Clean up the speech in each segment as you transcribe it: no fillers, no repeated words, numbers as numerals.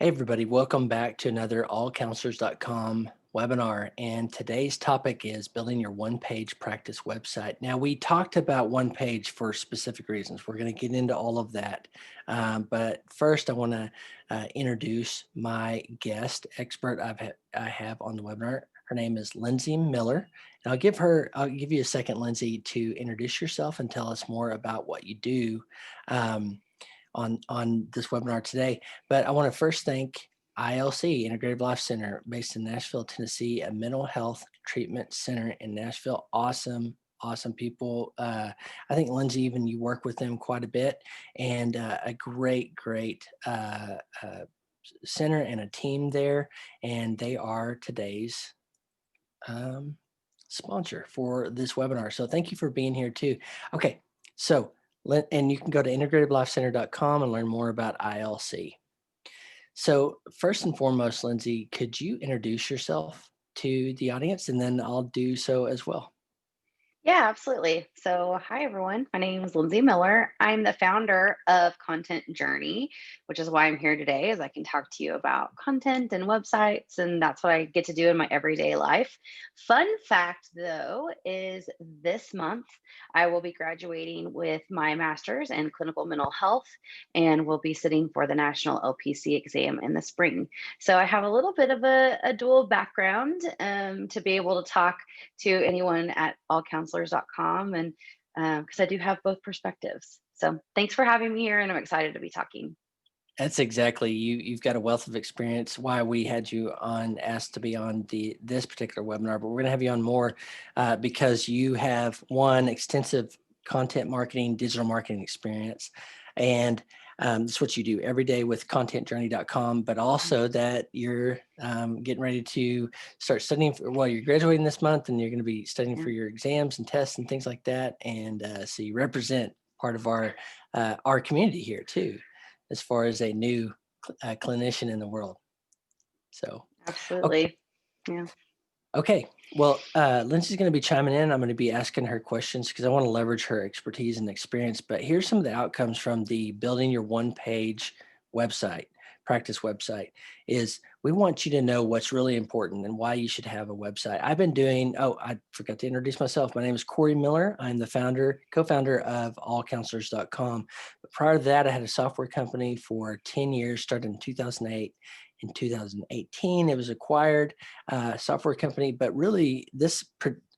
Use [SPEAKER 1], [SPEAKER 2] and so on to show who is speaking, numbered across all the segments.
[SPEAKER 1] Hey everybody, welcome back to another allcounselors.com webinar. And today's topic is building your one-page practice website. Now, we talked about one page for specific reasons. We're going to get into all of that. But first, I want to introduce my guest expert I have on the webinar. Her name is Lindsay Miller. And I'll give you a second, Lindsay, to introduce yourself and tell us more about what you do. On this webinar today. But I want to first thank ILC, Integrative Life Center, based in Nashville, Tennessee, a mental health treatment center in Nashville. Awesome people. I think Lindsay, even you work with them quite a bit, and a great center and a team there. And they are today's sponsor for this webinar. So thank you for being here too. Okay, so and you can go to integrativelifecenter.com and learn more about ILC. So first and foremost, Lindsay, could you introduce yourself to the audience, and then I'll do so as well.
[SPEAKER 2] Yeah, absolutely. So, hi everyone. My name is Lindsay Miller. I'm the founder of Content Journey, which is why I'm here today, as I can talk to you about content and websites, and that's what I get to do in my everyday life. Fun fact, though, is this month I will be graduating with my master's in clinical mental health, and will be sitting for the national LPC exam in the spring. So, I have a little bit of a dual background to be able to talk to anyone at allcounselors.com, and because I do have both perspectives. So thanks for having me here, and I'm excited to be talking.
[SPEAKER 1] That's exactly you've got a wealth of experience. Why we had you on, asked to be on this particular webinar, but we're going to have you on more because you have one extensive content marketing, digital marketing experience, and that's what you do every day with contentjourney.com. But also that you're getting ready to start studying you're graduating this month, and you're going to be studying
[SPEAKER 2] Yeah.
[SPEAKER 1] for your exams and tests and things like that. And so you represent part of our community here too, as far as a new clinician in the world. So, okay.
[SPEAKER 2] Absolutely. Yeah.
[SPEAKER 1] Okay. Well, Lindsay's going to be chiming in. I'm going to be asking her questions because I want to leverage her expertise and experience. But here's some of the outcomes from the building your one page website, practice website, is we want you to know what's really important and why you should have a website. I forgot to introduce myself. My name is Corey Miller. I'm the co-founder of allcounselors.com. But prior to that, I had a software company for 10 years, started in 2008. In 2018, it was acquired software company, but really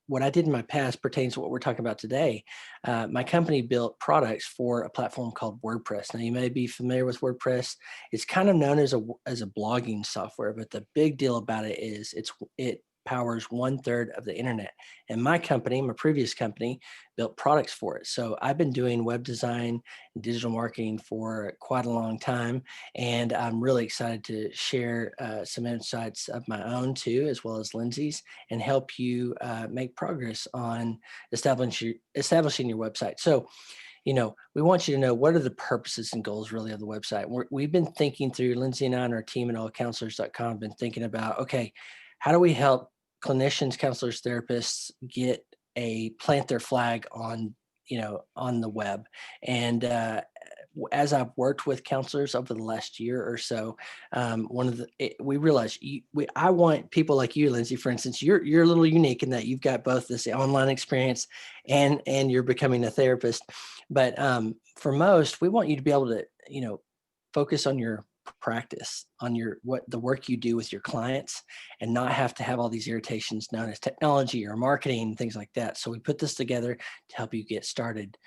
[SPEAKER 1] what I did in my past pertains to what we're talking about today. My company built products for a platform called WordPress. Now, you may be familiar with WordPress. It's kind of known as a blogging software, but the big deal about it is it powers 1/3 of the internet. And my previous company, built products for it. So I've been doing web design and digital marketing for quite a long time, and I'm really excited to share some insights of my own too, as well as Lindsay's, and help you make progress on establishing your website. So, we want you to know what are the purposes and goals really of the website. We've been thinking through, Lindsay and I and our team at allcounselors.com have been thinking about, okay, how do we help clinicians, counselors, therapists plant their flag on the web? And as I've worked with counselors over the last year or so, we realized I want people like you, Lindsay, for instance. You're a little unique in that you've got both this online experience and you're becoming a therapist. But for most, we want you to be able to focus on your practice, on the work you do with your clients, and not have to have all these irritations known as technology or marketing, things like that. So we put this together to help you get started.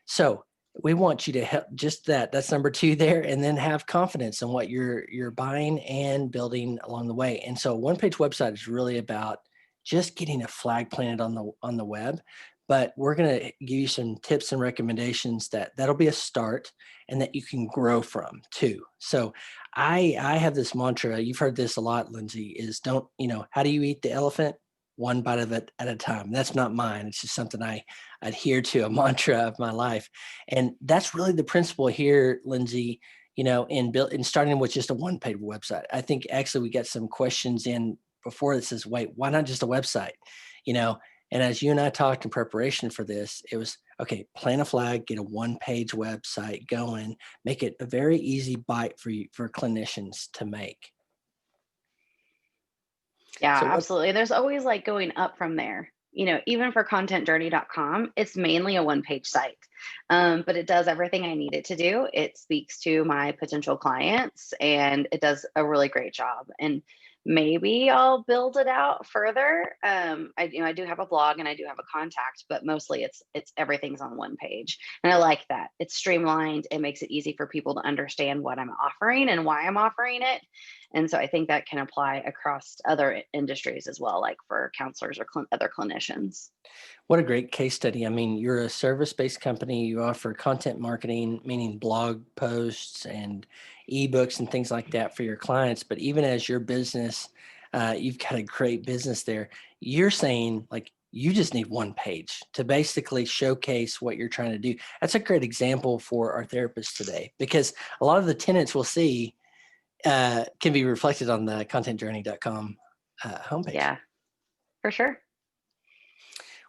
[SPEAKER 1] So we want you to help just that's number two there, and then have confidence in what you're buying and building along the way. And so one page website is really about just getting a flag planted on the web. But we're going to give you some tips and recommendations that'll be a start, and that you can grow from too. So I have this mantra, you've heard this a lot, Lindsay, is how do you eat the elephant? One bite of it at a time. That's not mine. It's just something I adhere to, a mantra of my life. And that's really the principle here, Lindsay, in starting with just a one-page website. I think actually we got some questions in before that says, wait, why not just a website? And as you and I talked in preparation for this, it was, Okay, plant a flag, get a one-page website going, make it a very easy bite for you for clinicians to make. So
[SPEAKER 2] Yeah,
[SPEAKER 1] what
[SPEAKER 2] absolutely. There's always like going up from there. Even for contentjourney.com, it's mainly a one page site, but it does everything I need it to do. It speaks to my potential clients and it does a really great job. And maybe I'll build it out further. I do have a blog and I do have a contact, but mostly it's everything's on one page. And I like that. It's streamlined. It makes it easy for people to understand what I'm offering and why I'm offering it. And so I think that can apply across other industries as well, like for counselors or other clinicians.
[SPEAKER 1] what a great case study. I mean, you're a service-based company, you offer content marketing, meaning blog posts and ebooks and things like that for your clients. But even as your business, you've got a great business there. You're saying like you just need one page to basically showcase what you're trying to do. That's a great example for our therapists today because a lot of the tenants we'll see can be reflected on the contentjourney.com homepage.
[SPEAKER 2] Yeah, for sure.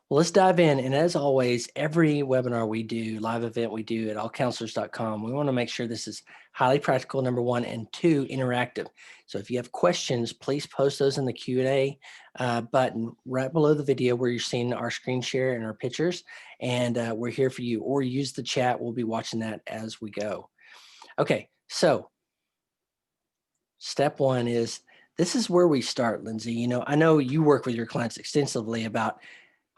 [SPEAKER 1] Well, let's dive in. And as always, every webinar we do, live event we do at allcounselors.com, we want to make sure this is highly practical, number one, and two, interactive. So if you have questions, please post those in the Q&A button right below the video where you're seeing our screen share and our pictures. And we're here for you. Or use the chat. We'll be watching that as we go. Okay, so step one is this is where we start, Lindsay. I know you work with your clients extensively about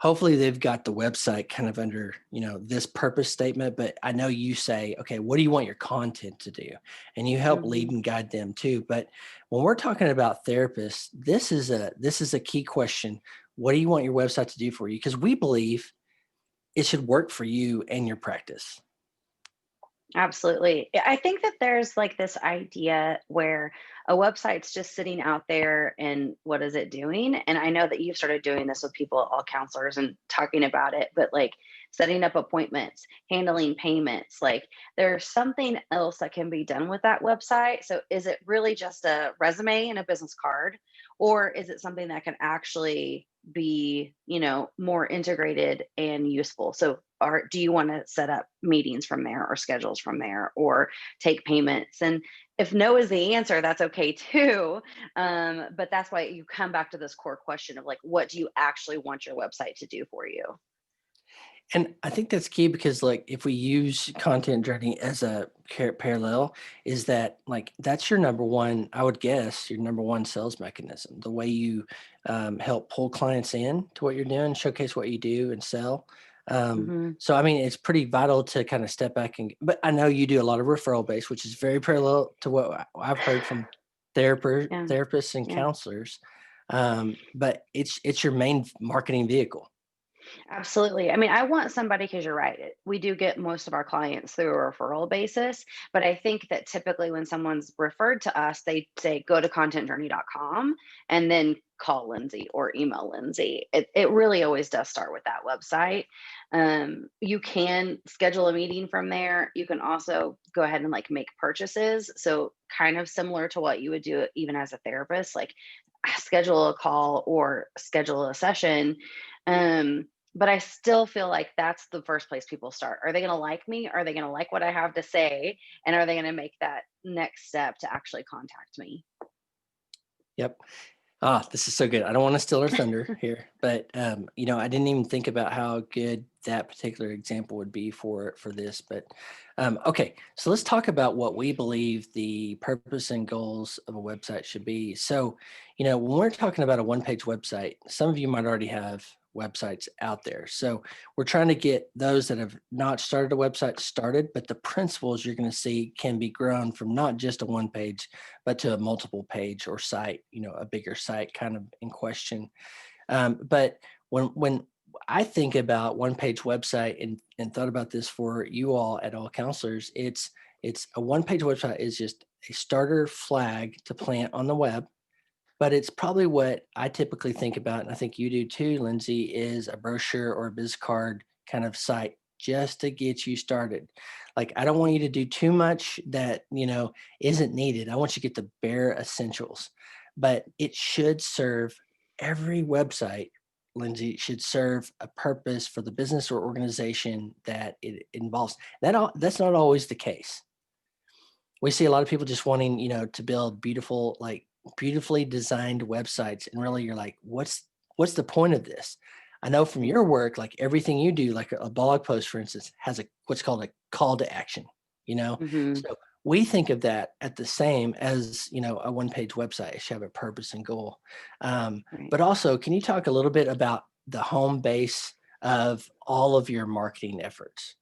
[SPEAKER 1] hopefully they've got the website kind of under, this purpose statement, but I know you say, okay, what do you want your content to do? And you help
[SPEAKER 2] Hmm.
[SPEAKER 1] lead and guide them too. But when we're talking about therapists, this is a key question. What do you want your website to do for you? Because we believe it should work for you and your practice.
[SPEAKER 2] Absolutely. I think that there's like this idea where a website's just sitting out there and what is it doing? And I know that you've started doing this with people, all counselors, and talking about it, but like setting up appointments, handling payments, like there's something else that can be done with that website. So is it really just a resume and a business card? Or is it something that can actually be, more integrated and useful? So do you want to set up meetings from there or schedules from there or take payments? And if no is the answer, that's okay too. But that's why you come back to this core question of like, what do you actually want your website to do for you?
[SPEAKER 1] And I think that's key because, like, if we use content journey as a parallel, is that like that's your number one, I would guess, your number one sales mechanism. The way you help pull clients in to what you're doing, showcase what you do, and sell.
[SPEAKER 2] Hmm.
[SPEAKER 1] So, I mean, it's pretty vital to kind of step back but I know you do a lot of referral base, which is very parallel to what I've heard from
[SPEAKER 2] Yeah.
[SPEAKER 1] therapists and
[SPEAKER 2] Yeah.
[SPEAKER 1] counselors. But it's your main marketing vehicle.
[SPEAKER 2] Absolutely. I mean, I want somebody because you're right. We do get most of our clients through a referral basis, but I think that typically when someone's referred to us, they say go to contentjourney.com and then call Lindsay or email Lindsay. It really always does start with that website. You can schedule a meeting from there. You can also go ahead and like make purchases. So kind of similar to what you would do even as a therapist, like schedule a call or schedule a session. But I still feel like that's the first place people start. Are they going to like me? Are they going to like what I have to say? And are they going to make that next step to actually contact me?
[SPEAKER 1] Yep. Ah, this is so good. I don't want to steal her thunder here, but I didn't even think about how good that particular example would be for this. But okay, so let's talk about what we believe the purpose and goals of a website should be. So, when we're talking about a one-page website, some of you might already have websites out there. So we're trying to get those that have not started a website started, but the principles you're going to see can be grown from not just a one page but to a multiple page or site, a bigger site kind of in question. But when I think about one page website and thought about this for you all at All Counselors, it's a one page website is just a starter flag to plant on the web. But it's probably what I typically think about, and I think you do too, Lindsay, is a brochure or a biz card kind of site just to get you started. Like, I don't want you to do too much that, isn't needed. I want you to get the bare essentials, but it should serve every website Lindsay, should serve a purpose for the business or organization that it involves. That's not always the case. We see a lot of people just wanting, to build beautiful, like beautifully designed websites. And really you're like, what's the point of this? I know from
[SPEAKER 2] Right.
[SPEAKER 1] your work, like everything you do, like a blog post, for instance, has what's called a call to action, you know?
[SPEAKER 2] Hmm.
[SPEAKER 1] So we think of that at the same as, a one-page website. It should have a purpose and goal.
[SPEAKER 2] Right.
[SPEAKER 1] But also, can you talk a little bit about the home base of all of your marketing efforts?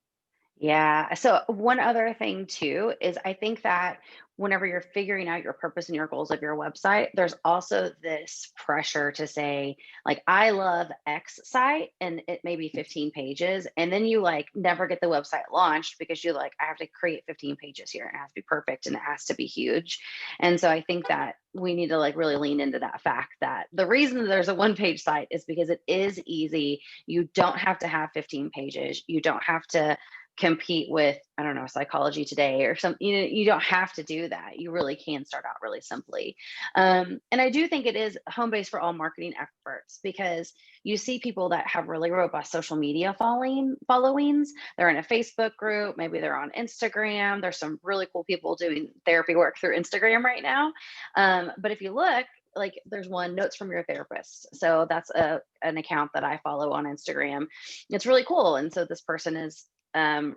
[SPEAKER 2] Yeah. So one other thing too is I think that whenever you're figuring out your purpose and your goals of your website, there's also this pressure to say, like, I love X site and it may be 15 pages. And then you like never get the website launched because you're like, I have to create 15 pages here and it has to be perfect and it has to be huge. And so I think that we need to like really lean into that fact that the reason that there's a one page site is because it is easy. You don't have to have 15 pages. You don't have to compete with, I don't know, Psychology Today or something. You don't have to do that. You really can start out really simply. And I do think it is home base for all marketing efforts because you see people that have really robust social media followings. They're in a Facebook group, maybe they're on Instagram. There's some really cool people doing therapy work through Instagram right now. But if you look, like there's one, notes from your therapist, so that's an account that I follow on Instagram. It's really cool, and so this person is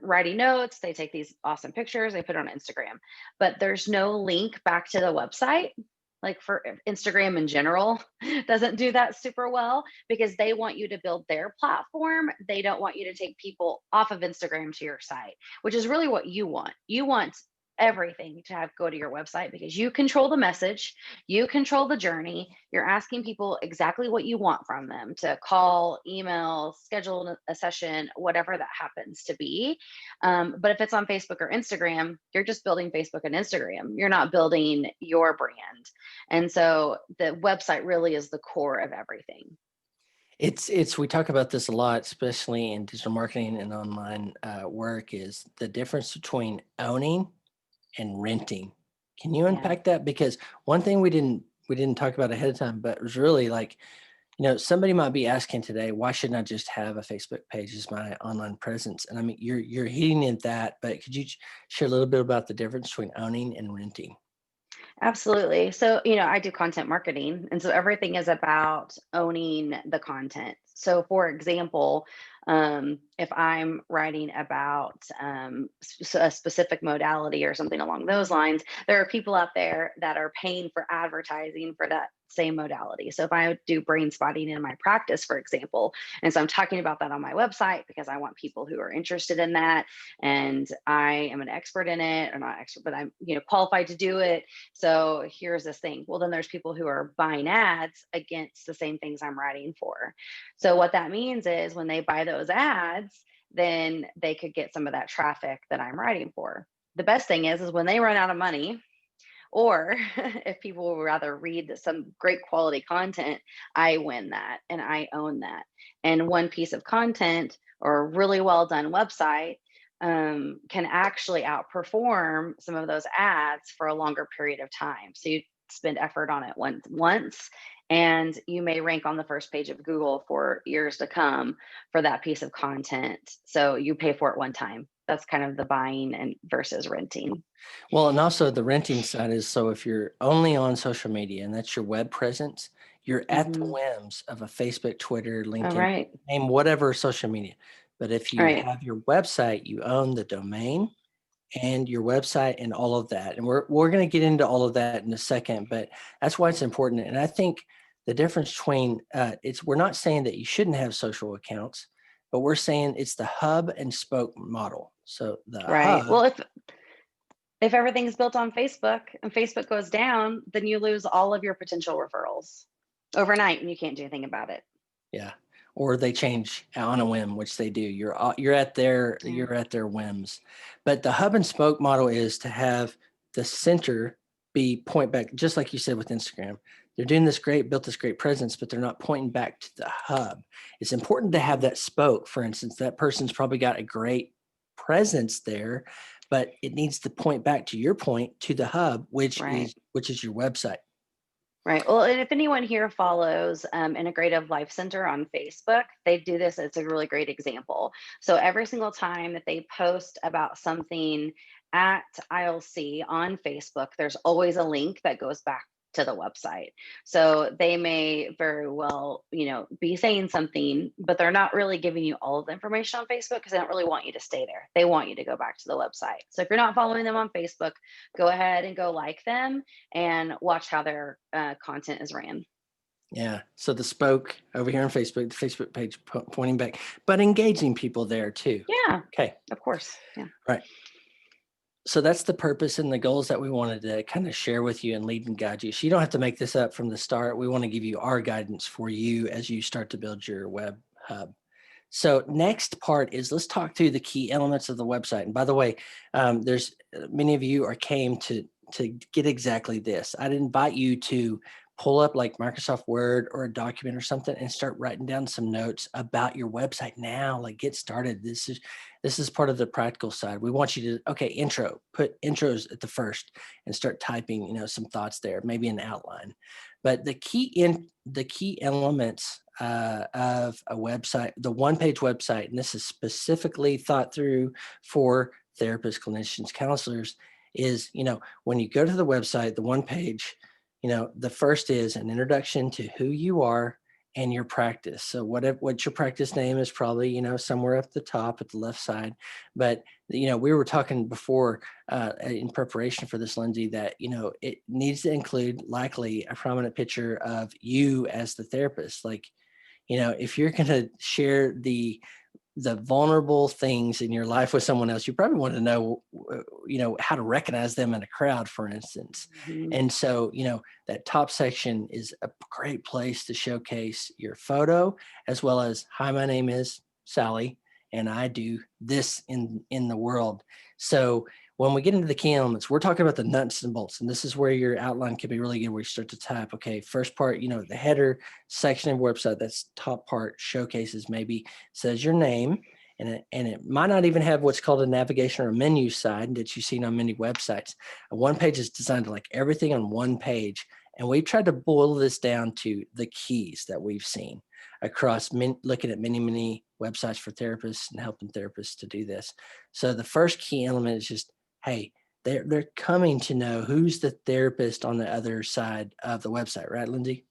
[SPEAKER 2] writing notes. They take these awesome pictures, they put it on Instagram, but there's no link back to the website. Like for Instagram in general, doesn't do that super well because they want you to build their platform. They don't want you to take people off of Instagram to your site, which is really what you want. You want everything to have go to your website because you control the message, you control the journey. You're asking people exactly what you want from them to call, email, schedule a session, whatever that happens to be. But if it's on Facebook or Instagram, you're just building Facebook and Instagram. You're not building your brand. And so the website really is the core of everything.
[SPEAKER 1] It's we talk about this a lot, especially in digital marketing and online work, is the difference between owning and renting. Can you
[SPEAKER 2] Yeah.
[SPEAKER 1] unpack that? Because one thing we didn't talk about ahead of time, but it was really like, somebody might be asking today, why shouldn't I just have a Facebook page as my online presence? And I mean, you're hitting at that, but could you share a little bit about the difference between owning and renting?
[SPEAKER 2] Absolutely. So, I do content marketing. And so everything is about owning the content. So, for example, if I'm writing about a specific modality or something along those lines, there are people out there that are paying for advertising for that same modality. So, if I do brain spotting in my practice, for example, and so I'm talking about that on my website because I want people who are interested in that and I am an expert in it, or not expert, but I'm, qualified to do it, so here's this thing. Well, then there's people who are buying ads against the same things I'm writing for. So what that means is when they buy those ads, then they could get some of that traffic that I'm writing for. The best thing is when they run out of money, or if people would rather read some great quality content, I win that and I own that. And one piece of content or a really well done website can actually outperform some of those ads for a longer period of time. So you spend effort on it once, and you may rank on the first page of Google for years to come for that piece of content. So you pay for it one time. That's kind of the buying and versus renting.
[SPEAKER 1] Well, and also the renting side is, so if you're only on social media and that's your web presence, you're at the
[SPEAKER 2] Hmm.
[SPEAKER 1] whims of a Facebook, Twitter,
[SPEAKER 2] All
[SPEAKER 1] LinkedIn,
[SPEAKER 2] right.
[SPEAKER 1] name whatever social media. But if
[SPEAKER 2] All
[SPEAKER 1] you
[SPEAKER 2] right.
[SPEAKER 1] have your website, you own the domain and your website and all of that. And we're going to get into all of that in a second, but that's why it's important. And I think the difference between it's we're not saying that you shouldn't have social accounts, but we're saying it's the hub and spoke model. So the
[SPEAKER 2] Right.
[SPEAKER 1] hub,
[SPEAKER 2] Well, if everything's built on Facebook and Facebook goes down, then you lose all of your potential referrals overnight and you can't do anything about it.
[SPEAKER 1] yeah, or they change on a whim, which they do.
[SPEAKER 2] Yeah.
[SPEAKER 1] you're at their whims. But the hub and spoke model is to have the center be point back, just like you said with Instagram. They're doing this great, built this great presence, but they're not pointing back to the hub. It's important to have
[SPEAKER 2] Hmm.
[SPEAKER 1] that spoke. For instance, that person's probably got a great presence there, but it needs to point back to your point to the hub, which
[SPEAKER 2] Right.
[SPEAKER 1] is your website.
[SPEAKER 2] Right. Well, and if anyone here follows Integrative Life Center on Facebook, they do this. It's a really great example. So every single time that they post about something at ILC on Facebook, there's always a link that goes back to the website. So they may very well, be saying something, but they're not really giving you all of the information on Facebook because they don't really want you to stay there. They want you to go back to the website. So if you're not following them on Facebook, go ahead and go like them and watch how their content is ran.
[SPEAKER 1] Yeah. So the spoke over here on Facebook, the Facebook page pointing back, but engaging people there too.
[SPEAKER 2] Yeah,
[SPEAKER 1] Okay.
[SPEAKER 2] of course. Yeah.
[SPEAKER 1] Right. So that's the purpose and the goals that we wanted to kind of share with you and lead and guide you. So you don't have to make this up from the start. We want to give you our guidance for you as you start to build your web hub. So next part is let's talk through the key elements of the website. And by the way, there's many of you came to get exactly this. I'd invite you to pull up like Microsoft Word or a document or something and start writing down some notes about your website now. Like get started. This is part of the practical side. We want you to intro, put intros at the first and start typing, some thoughts there, maybe an outline. But the key elements of a website, the one-page website, and this is specifically thought through for therapists, clinicians, counselors, is, when you go to the website, the one page, the first is an introduction to who you are and your practice. So what your practice name is probably, somewhere up the top at the left side. But, we were talking before in preparation for this, Lindsay, that, it needs to include likely a prominent picture of you as the therapist. Like, if you're going to share the vulnerable things in your life with someone else, you probably want to know, how to recognize them in a crowd, for instance.
[SPEAKER 2] Mhm.
[SPEAKER 1] And so, that top section is a great place to showcase your photo as well as, hi, my name is Sally, and I do this in the world. So when we get into the key elements, we're talking about the nuts and bolts, and this is where your outline can be really good, where you start to type, okay, first part, the header section of website, that's top part showcases, maybe says your name, and it might not even have what's called a navigation or a menu side that you've seen on many websites. A one page is designed to like everything on one page. And we've tried to boil this down to the keys that we've seen across looking at many websites for therapists and helping therapists to do this. So the first key element is just, hey, they're coming to know who's the therapist on the other side of the website, right, Lindsay?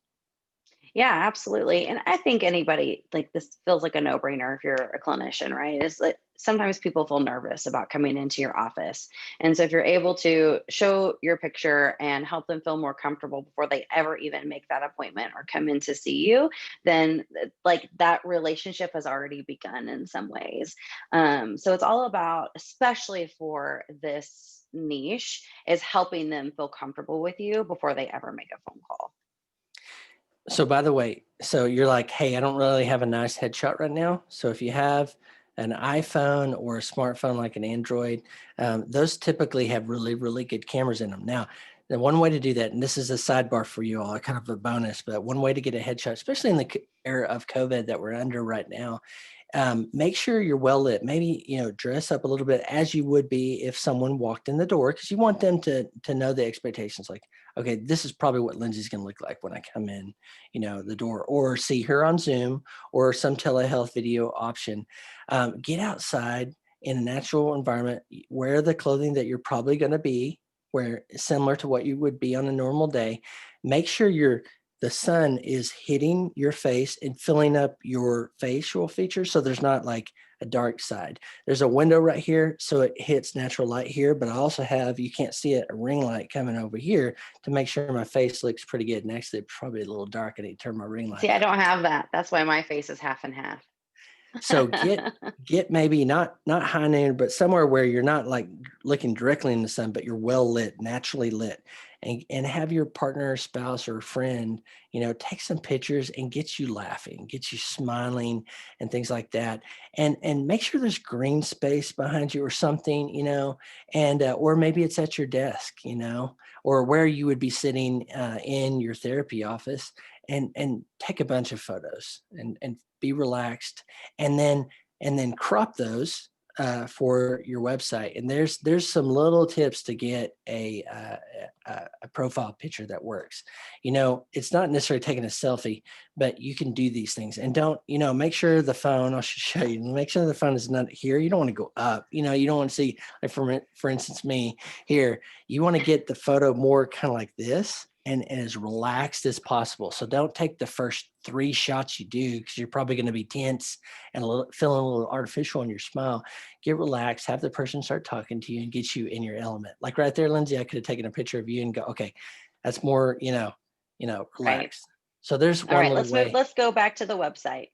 [SPEAKER 2] Yeah, absolutely. And I think anybody like this feels like a no-brainer if you're a clinician, right? It's like sometimes people feel nervous about coming into your office. And so if you're able to show your picture and help them feel more comfortable before they ever even make that appointment or come in to see you, then like that relationship has already begun in some ways. So it's all about, especially for this niche, is helping them feel comfortable with you before they ever make a phone call.
[SPEAKER 1] So by the way, so you're like, hey, I don't really have a nice headshot right now. So if you have an iPhone or a smartphone like an Android, those typically have really good cameras in them. Now, the one way to do that, and this is a sidebar for you all, kind of a bonus, but one way to get a headshot, especially in the era of COVID that we're under right now, make sure you're well lit. Maybe, dress up a little bit as you would be if someone walked in the door, because you want them to know the expectations. Like, okay, this is probably what Lindsay's going to look like when I come in, the door, or see her on Zoom or some telehealth video option. Get outside in a natural environment. Wear the clothing that you're probably going to be, where similar to what you would be on a normal day. Make sure the sun is hitting your face and filling up your facial features, so there's not like a dark side. There's a window right here, so it hits natural light here, but I also have, you can't see it, a ring light coming over here to make sure my face looks pretty good. And actually, it's probably a little dark. I need to turn my ring light
[SPEAKER 2] See, I
[SPEAKER 1] up.
[SPEAKER 2] don't have that. That's why my face is half and half.
[SPEAKER 1] So get maybe not high noon, but somewhere where you're not like looking directly in the sun, but you're well lit, naturally lit, and have your partner, spouse, or friend, take some pictures and get you laughing, get you smiling, and things like that. And make sure there's green space behind you or something, and or maybe it's at your desk, or where you would be sitting in your therapy office, and take a bunch of photos and be relaxed, and then crop those for your website, and there's some little tips to get a profile picture that works. It's not necessarily taking a selfie, but you can do these things, and don't make sure the phone. I should show you. Make sure the phone is not here. You don't want to go up. You don't want to see, like, for instance, me here. You want to get the photo more kind of like this, and as relaxed as possible. So don't take the first 3 shots you do, because you're probably going to be tense and feeling a little artificial in your smile. Get relaxed, have the person start talking to you and get you in your element. Like right there, Lindsay, I could have taken a picture of you and go, okay, that's more,
[SPEAKER 2] Right.
[SPEAKER 1] relaxed. So there's
[SPEAKER 2] All
[SPEAKER 1] one
[SPEAKER 2] right,
[SPEAKER 1] little
[SPEAKER 2] let's move.
[SPEAKER 1] way.
[SPEAKER 2] Let's go back to the website.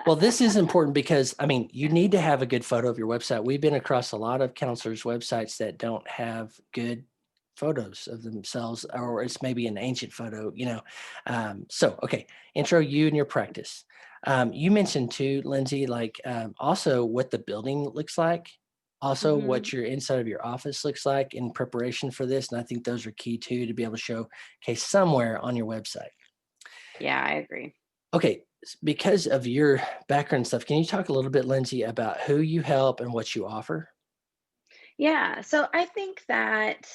[SPEAKER 1] Well, this is important because, you need to have a good photo of your website. We've been across a lot of counselors' websites that don't have good photos of themselves, or it's maybe an ancient photo. So, okay, intro you and your practice. You mentioned too, Lindsay, like, also what the building looks like, also
[SPEAKER 2] Hmm.
[SPEAKER 1] what your inside of your office looks like in preparation for this. And I think those are key too, to be able to showcase somewhere on your website.
[SPEAKER 2] Yeah, I agree.
[SPEAKER 1] Okay, because of your background stuff, can you talk a little bit, Lindsay, about who you help and what you offer?
[SPEAKER 2] Yeah, so I think that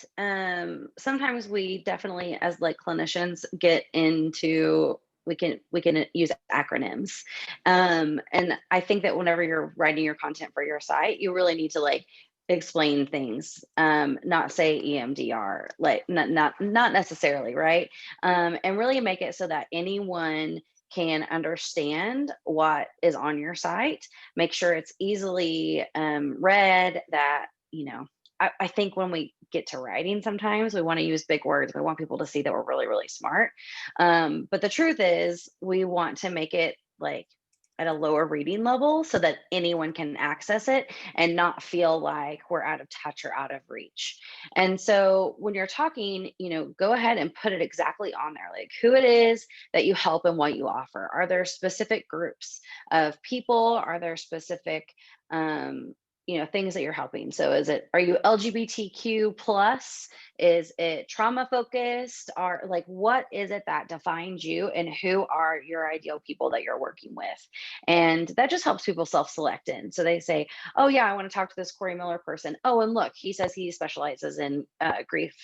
[SPEAKER 2] sometimes we definitely, as like clinicians, get into we can use acronyms, and I think that whenever you're writing your content for your site, you really need to like explain things, not say EMDR, like not necessarily, right? And really make it so that anyone can understand what is on your site. Make sure it's easily read, that I think when we get to writing, sometimes we want to use big words. We want people to see that we're really, really smart. But the truth is, we want to make it like at a lower reading level so that anyone can access it and not feel like we're out of touch or out of reach. And so when you're talking, go ahead and put it exactly on there, like who it is that you help and what you offer. Are there specific groups of people? Are there specific um, things that you're helping? So are you LGBTQ plus? Is it trauma focused? Or like, what is it that defines you, and who are your ideal people that you're working with? And that just helps people self-select in. So they say, oh yeah, I want to talk to this Corey Miller person. Oh, and look, he says he specializes in grief.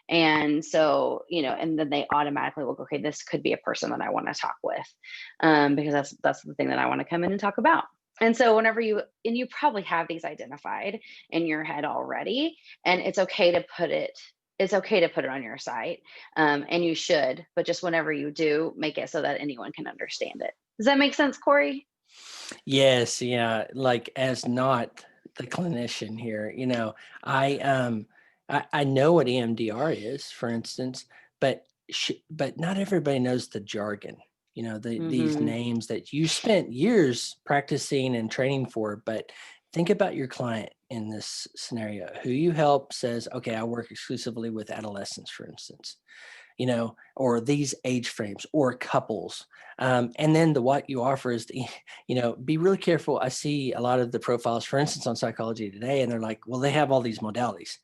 [SPEAKER 2] And so, and then they automatically will go, okay, this could be a person that I want to talk with, because that's the thing that I want to come in and talk about. And so you probably have these identified in your head already, and it's okay to put it on your site. And you should, but just whenever you do, make it so that anyone can understand it. Does that make sense, Corey?
[SPEAKER 1] Yes, yeah. Like, as not the clinician here, I know what EMDR is, for instance, but not everybody knows the jargon. These
[SPEAKER 2] Mm-hmm.
[SPEAKER 1] names that you spent years practicing and training for. But think about your client in this scenario. Who you help says, "Okay, I work exclusively with adolescents," for instance. Or these age frames or couples. And then what you offer is, be really careful. I see a lot of the profiles, for instance, on Psychology Today, and they're like, well, they have all these modalities.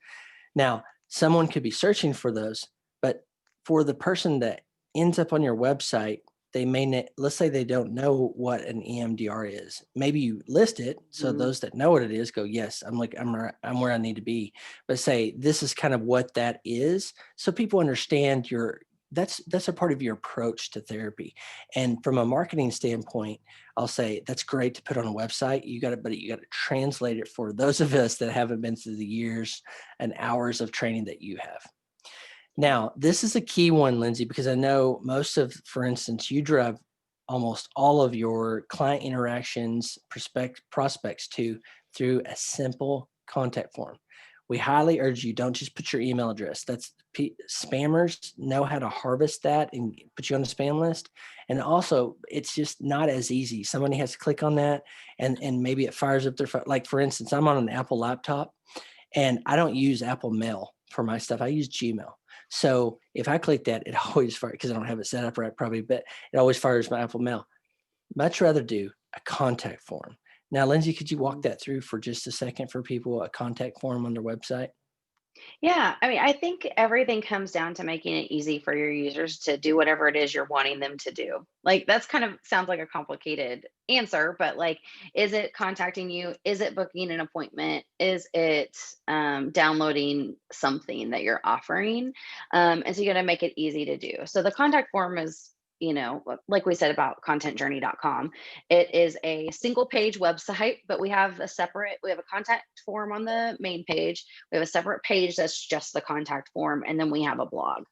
[SPEAKER 1] Now, someone could be searching for those, but for the person that ends up on your website, they let's say they don't know what an EMDR is. Maybe you list it so
[SPEAKER 2] Mm-hmm.
[SPEAKER 1] those that know what it is go, yes, I'm where I need to be. But say this is kind of what that is, so people understand that's a part of your approach to therapy. And from a marketing standpoint, I'll say that's great to put on a website. But you got to translate it for those of us that haven't been through the years and hours of training that you have. Now, this is a key one, Lindsay, because I know for instance, you drive almost all of your client interactions, prospects through a simple contact form. We highly urge you, don't just put your email address. Spammers know how to harvest that and put you on the spam list. And also, it's just not as easy. Somebody has to click on that, and maybe it fires up their phone. Like, for instance, I'm on an Apple laptop, and I don't use Apple Mail for my stuff. I use Gmail. So if I click that, it always fires, because I don't have it set up right, probably, but it always fires my Apple Mail. Much rather do a contact form. Now, Lindsay, could you walk that through for just a second for people, a contact form on their website?
[SPEAKER 2] Yeah, I mean, I think everything comes down to making it easy for your users to do whatever it is you're wanting them to do. Like, that's kind of sounds like a complicated answer, but like, is it contacting you? Is it booking an appointment? Is it downloading something that you're offering? And so you got to make it easy to do. So the contact form is, like we said about contentjourney.com, it is a single page website, but we have a contact form on the main page. We have a separate page that's just the contact form, and then we have a blog,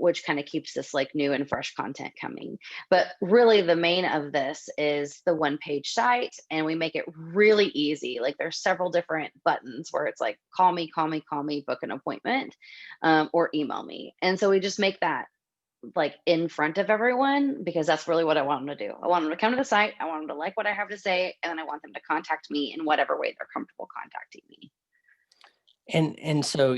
[SPEAKER 2] which kind of keeps this like new and fresh content coming. But really, the main of this is the one page site, and we make it really easy. Like there's several different buttons where it's like call me, call me, call me, book an appointment, or email me. And so we just make that like in front of everyone because that's really what I want them to do. I want them to come to the site. I want them to like what I have to say, and then I want them to contact me in whatever way they're comfortable contacting me.
[SPEAKER 1] And so,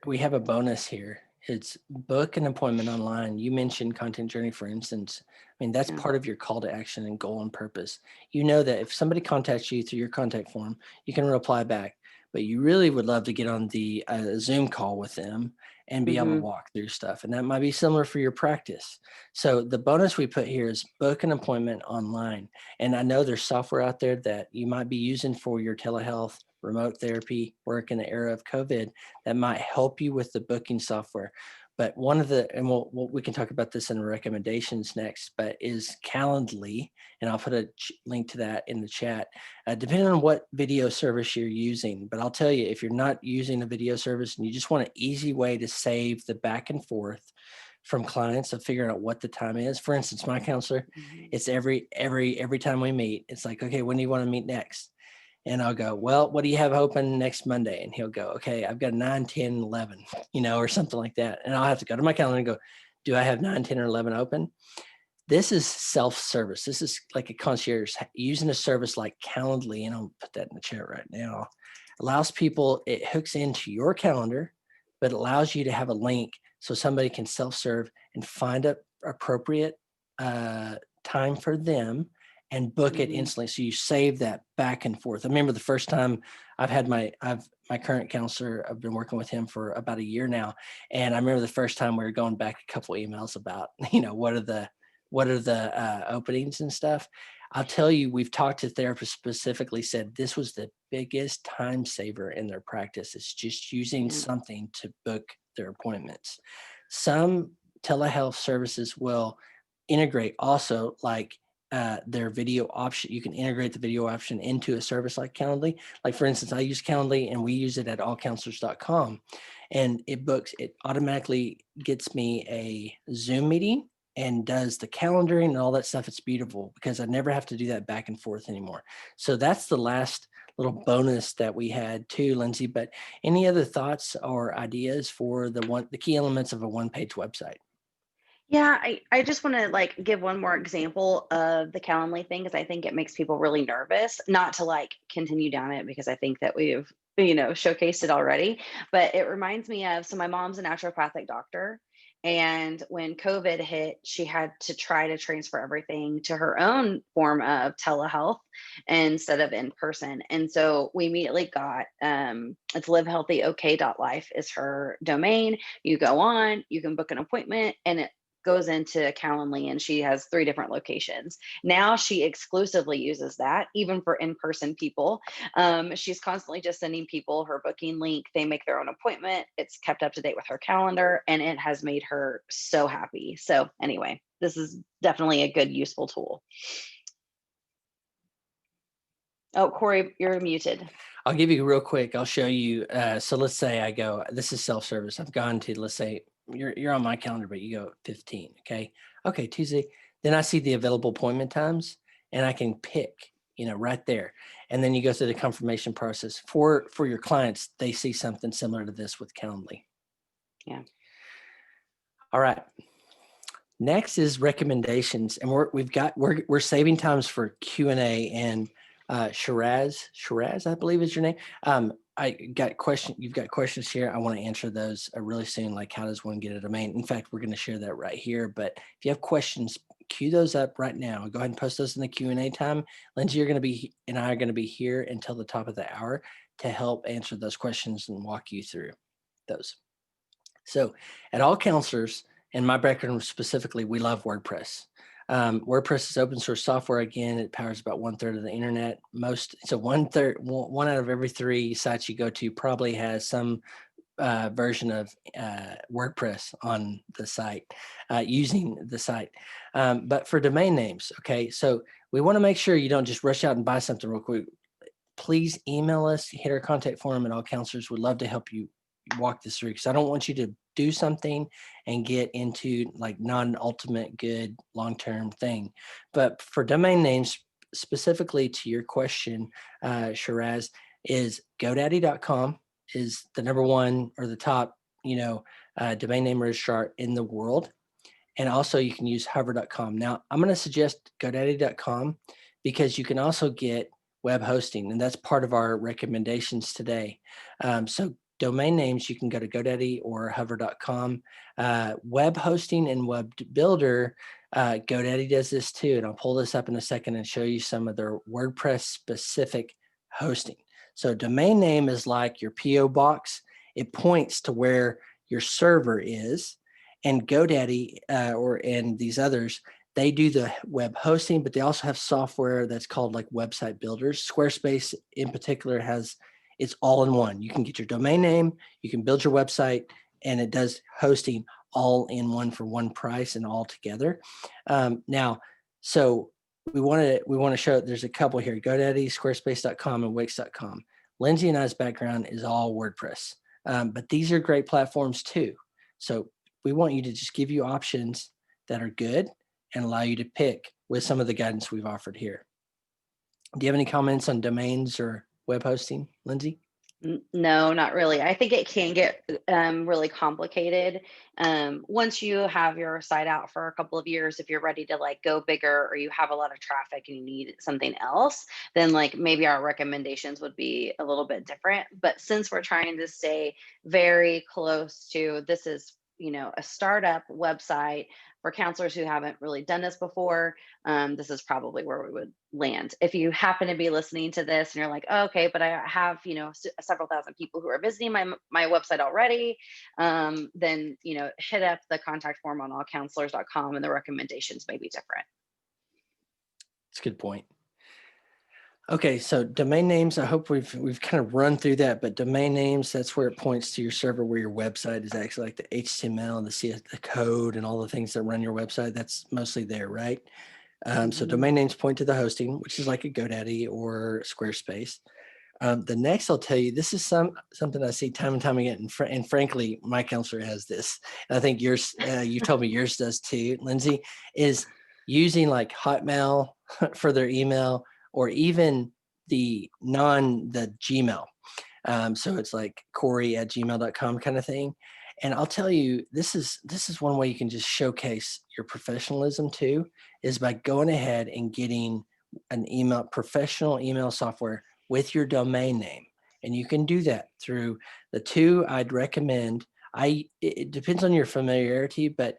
[SPEAKER 1] we have a bonus here. It's book an appointment online. You mentioned content journey, for instance. I mean, that's
[SPEAKER 2] Yeah.
[SPEAKER 1] part of your call to action and goal and purpose. You know that if somebody contacts you through your contact form, you can reply back. But you really would love to get on the Zoom call with them and be able to
[SPEAKER 2] Hmm.
[SPEAKER 1] walk through stuff. And that might be similar for your practice. So the bonus we put here is book an appointment online. And I know there's software out there that you might be using for your telehealth, remote therapy work in the era of COVID that might help you with the booking software. But one of the, and we can talk about this in recommendations next, but is Calendly, and I'll put a link to that in the chat, depending on what video service you're using. But I'll tell you, if you're not using a video service and you just want an easy way to save the back and forth from clients of figuring out what the time is. For instance, my counselor,
[SPEAKER 2] Hmm.
[SPEAKER 1] it's every time we meet, it's like, okay, when do you want to meet next? And I'll go, well, what do you have open next Monday? And he'll go, okay, I've got 9, 10, 11, or something like that. And I'll have to go to my calendar and go, do I have 9, 10, or 11 open? This is self-service. This is like a concierge using a service like Calendly. And I'll put that in the chat right now. Allows people, it hooks into your calendar, but allows you to have a link so somebody can self-serve and find a appropriate uh, time for them and book it
[SPEAKER 2] Hmm.
[SPEAKER 1] instantly. So you save that back and forth. I remember the first time my current counselor, I've been working with him for about a year now. And I remember the first time we were going back a couple of emails about, what are the openings and stuff. I'll tell you, we've talked to therapists specifically said this was the biggest time saver in their practice. It's just using
[SPEAKER 2] Yeah.
[SPEAKER 1] something to book their appointments. Some telehealth services will integrate also like their video option. You can integrate the video option into a service like Calendly. Like for instance, I use Calendly and we use it at allcounselors.com, and it automatically gets me a Zoom meeting and does the calendaring and all that stuff. It's beautiful because I never have to do that back and forth anymore. So that's the last little bonus that we had too, Lindsay. But any other thoughts or ideas for the key elements of a one-page website?
[SPEAKER 2] Yeah, I just want to like give one more example of the Calendly thing because I think it makes people really nervous. Not to like continue down it because I think that we've showcased it already, but it reminds me of, so my mom's a naturopathic doctor, and when COVID hit, she had to try to transfer everything to her own form of telehealth instead of in person. And so we immediately got it's livehealthyok.life is her domain. You go on, you can book an appointment, and it goes into Calendly, and she has 3 different locations. Now she exclusively uses that, even for in-person people. She's constantly just sending people her booking link. They make their own appointment. It's kept up to date with her calendar, and it has made her so happy. So anyway, this is definitely a good, useful tool. Oh, Corey, you're muted.
[SPEAKER 1] I'll give you real quick. I'll show you. So let's say I go, this is self-service. I've gone to, let's say you're on my calendar, but you go 15. Okay. Okay. Tuesday. Then I see the available appointment times and I can pick, right there. And then you go through the confirmation process for your clients. They see something similar to this with Calendly.
[SPEAKER 2] Yeah.
[SPEAKER 1] All right. Next is recommendations, and we're saving times for Q&A. And Shiraz, I believe is your name. You've got questions here. I want to answer those really soon. Like, how does one get a domain? In fact, we're going to share that right here. But if you have questions, queue those up right now. Go ahead and post those in the Q&A time. Lindsay, and I are going to be here until the top of the hour to help answer those questions and walk you through. those. So at All Counselors, and my background specifically, we love WordPress. WordPress is open source software. Again, it powers about 1/3 of the internet. One out of every 3 sites you go to probably has some version of WordPress on the site, using the site. But for domain names, okay, so we want to make sure you don't just rush out and buy something real quick. Please email us, hit our contact form, and All Counselors would love to help you walk this through, because I don't want you to do something and get into like non-ultimate good long-term thing. But for domain names, specifically to your question, Shiraz, is GoDaddy.com is the number one or the top, domain name registrar in the world. And also you can use hover.com. Now I'm going to suggest GoDaddy.com because you can also get web hosting, and that's part of our recommendations today. So domain names, you can go to GoDaddy or hover.com. Web hosting and web builder, GoDaddy does this too. And I'll pull this up in a second and show you some of their WordPress specific hosting. So domain name is like your PO box. It points to where your server is. And GoDaddy and these others, they do the web hosting, but they also have software that's called like website builders. Squarespace in particular it's all in one. You can get your domain name, you can build your website, and it does hosting all in one for one price and all together. Now, so we want to show there's a couple here: GoDaddy, Squarespace.com, and Wix.com. Lindsay and I's background is all WordPress, but these are great platforms too. So we want you to just give you options that are good and allow you to pick with some of the guidance we've offered here. Do you have any comments on domains or web hosting, Lindsay?
[SPEAKER 2] No, not really. I think it can get really complicated once you have your site out for a couple of years. If you're ready to like go bigger, or you have a lot of traffic and you need something else, then like maybe our recommendations would be a little bit different. But since we're trying to stay very close to this is a startup website for counselors who haven't really done this before, this is probably where we would land. If you happen to be listening to this and you're like, oh, okay, but I have several thousand people who are visiting my website already, then hit up the contact form on allcounselors.com, and the recommendations may be different.
[SPEAKER 1] That's a good point. Okay, so domain names, I hope we've kind of run through that, but domain names, that's where it points to your server, where your website is actually, like the HTML and the code and all the things that run your website. That's mostly there, right? So domain names point to the hosting, which is like a GoDaddy or Squarespace. The next I'll tell you, this is something I see time and time again, and frankly, my counselor has this, and I think yours, you told me yours does too, Lindsay, is using like Hotmail for their email, or even the Gmail. So it's like Corey@gmail.com kind of thing. And I'll tell you, this is one way you can just showcase your professionalism too, is by going ahead and getting an professional email software with your domain name. And you can do that through the two I'd recommend. It depends on your familiarity, but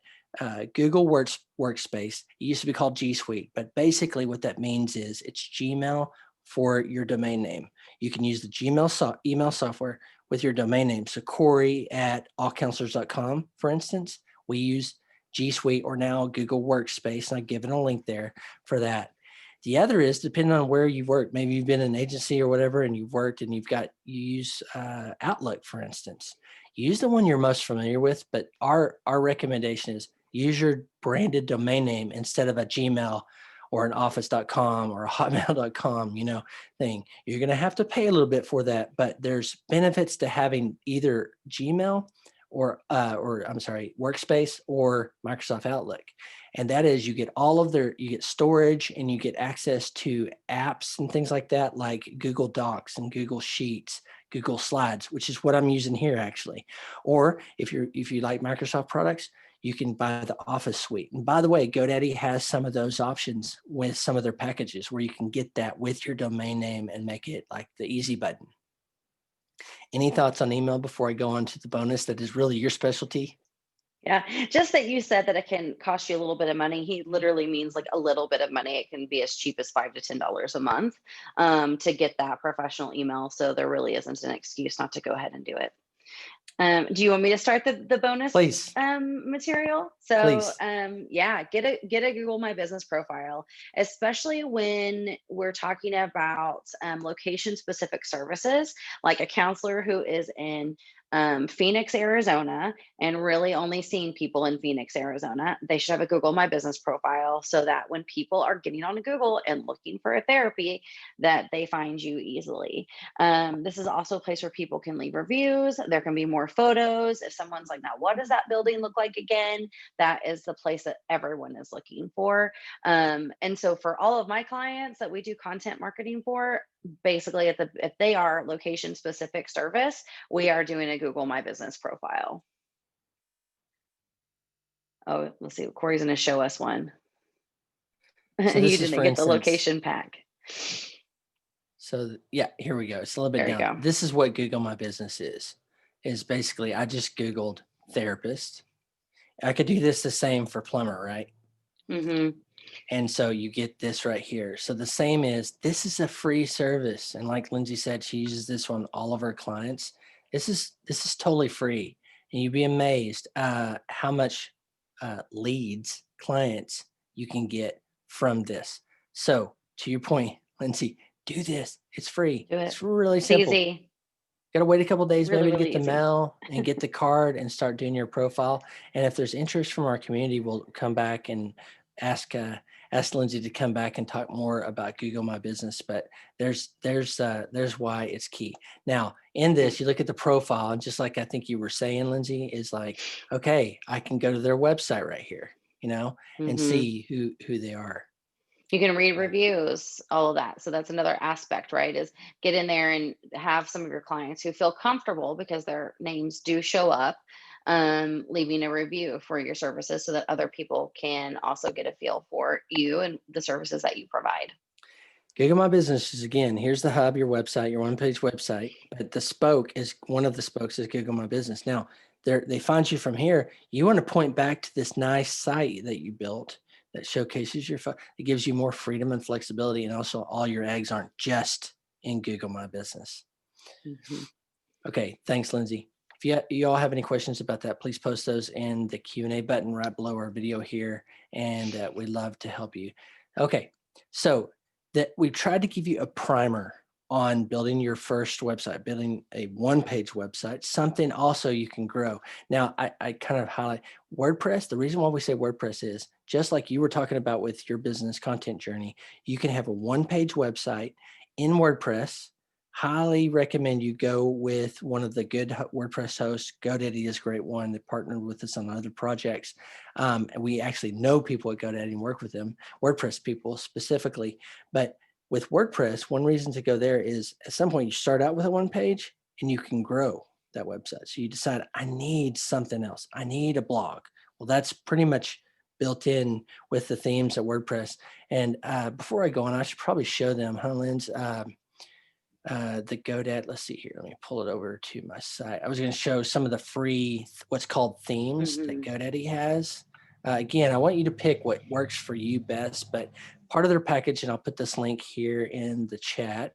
[SPEAKER 1] Google Workspace, it used to be called G Suite, but basically what that means is it's Gmail for your domain name. You can use the Gmail email software with your domain name. So Corey@allcounselors.com, for instance, we use G Suite or now Google Workspace, and I've given a link there for that. The other is depending on where you've worked. Maybe you've been in an agency or whatever, and you've worked and you use Outlook, for instance. Use the one you're most familiar with, but our recommendation is use your branded domain name instead of a Gmail or an office.com or a hotmail.com, thing. You're going to have to pay a little bit for that, but there's benefits to having either Gmail or Workspace or Microsoft Outlook. And that is, you get you get storage, and you get access to apps and things like that, like Google Docs and Google Sheets, Google Slides, which is what I'm using here actually. Or if you like Microsoft products, you can buy the Office suite. And by the way, GoDaddy has some of those options with some of their packages where you can get that with your domain name and make it like the easy button. Any thoughts on email before I go on to the bonus that is really your specialty?
[SPEAKER 2] Yeah, just that you said that it can cost you a little bit of money. He literally means like a little bit of money. It can be as cheap as $5 to $10 a month to get that professional email. So there really isn't an excuse not to go ahead and do it. Do you want me to start the bonus
[SPEAKER 1] Please,
[SPEAKER 2] material? So
[SPEAKER 1] please.
[SPEAKER 2] yeah, get a Google My Business profile, especially when we're talking about location specific services, like a counselor who is in Phoenix, Arizona, and really only seeing people in Phoenix, Arizona. They should have a Google My Business profile so that when people are getting on Google and looking for a therapy, that they find you easily. This is also a place where people can leave reviews. There can be more photos. If someone's like, now, what does that building look like again? That is the place that everyone is looking for. And so for all of my clients that we do content marketing for, basically if they are location specific service, we are doing a Google My Business profile. Oh, let's see. Corey's going to show us one.
[SPEAKER 1] So
[SPEAKER 2] You
[SPEAKER 1] this is, for
[SPEAKER 2] didn't get the
[SPEAKER 1] instance,
[SPEAKER 2] location pack.
[SPEAKER 1] so yeah, here we go. It's a little bit
[SPEAKER 2] There you
[SPEAKER 1] down.
[SPEAKER 2] go.
[SPEAKER 1] This is what Google My Business is basically, I just Googled therapist. I could do this the same for plumber, right?
[SPEAKER 2] Hmm.
[SPEAKER 1] And so you get this right here. So the same is, this is a free service. And like Lindsay said, she uses this on all of her clients. This is totally free. And you'd be amazed how much leads, clients you can get from this. So to your point, Lindsay, do this. It's free.
[SPEAKER 2] Do it.
[SPEAKER 1] It's really
[SPEAKER 2] It's
[SPEAKER 1] simple.
[SPEAKER 2] easy.
[SPEAKER 1] Got to wait a couple of days
[SPEAKER 2] Really,
[SPEAKER 1] maybe to
[SPEAKER 2] really
[SPEAKER 1] get the
[SPEAKER 2] easy.
[SPEAKER 1] mail and get the card and start doing your profile. And if there's interest from our community, we'll come back and ask ask Lindsay to come back and talk more about Google My Business. But there's why it's key. Now in
[SPEAKER 2] Yeah.
[SPEAKER 1] this, you look at the profile, and just like I think you were saying, Lindsay, is like, okay, I can go to their website right here, and
[SPEAKER 2] Hmm.
[SPEAKER 1] see who they are.
[SPEAKER 2] You can read reviews, all of that. So that's another aspect, right? Is get in there and have some of your clients who feel comfortable because their names do show up, leaving a review for your services so that other people can also get a feel for you and the services that you provide.
[SPEAKER 1] Google My Business is, again, here's the hub, your website, your one-page website, but the spoke is, one of the spokes is Google My Business. Now, they find you from here. You want to point back to this nice site that you built that showcases it gives you more freedom and flexibility, and also all your eggs aren't just in Google My Business.
[SPEAKER 2] Mhm.
[SPEAKER 1] Okay, thanks, Lindsay. If you all have any questions about that, please post those in the Q&A button right below our video here, and we'd love to help you. Okay, so that we tried to give you a primer on building your first website, building a one-page website, something also you can grow. Now, I kind of highlight WordPress. The reason why we say WordPress is, just like you were talking about with your business content journey, you can have a one-page website in WordPress. Highly recommend you go with one of the good WordPress hosts. GoDaddy is a great one. They partnered with us on other projects. And we actually know people at GoDaddy and work with them, WordPress people specifically. But with WordPress, one reason to go there is, at some point you start out with a one page and you can grow that website. So you decide, I need something else. I need a blog. Well, that's pretty much built in with the themes at WordPress. And before I go on, I should probably show them, huh, Linz? The GoDaddy, let's see here. Let me pull it over to my site. I was going to show some of the free, what's called themes that
[SPEAKER 2] Mhm.
[SPEAKER 1] GoDaddy has. Again, I want you to pick what works for you best, but part of their package, and I'll put this link here in the chat,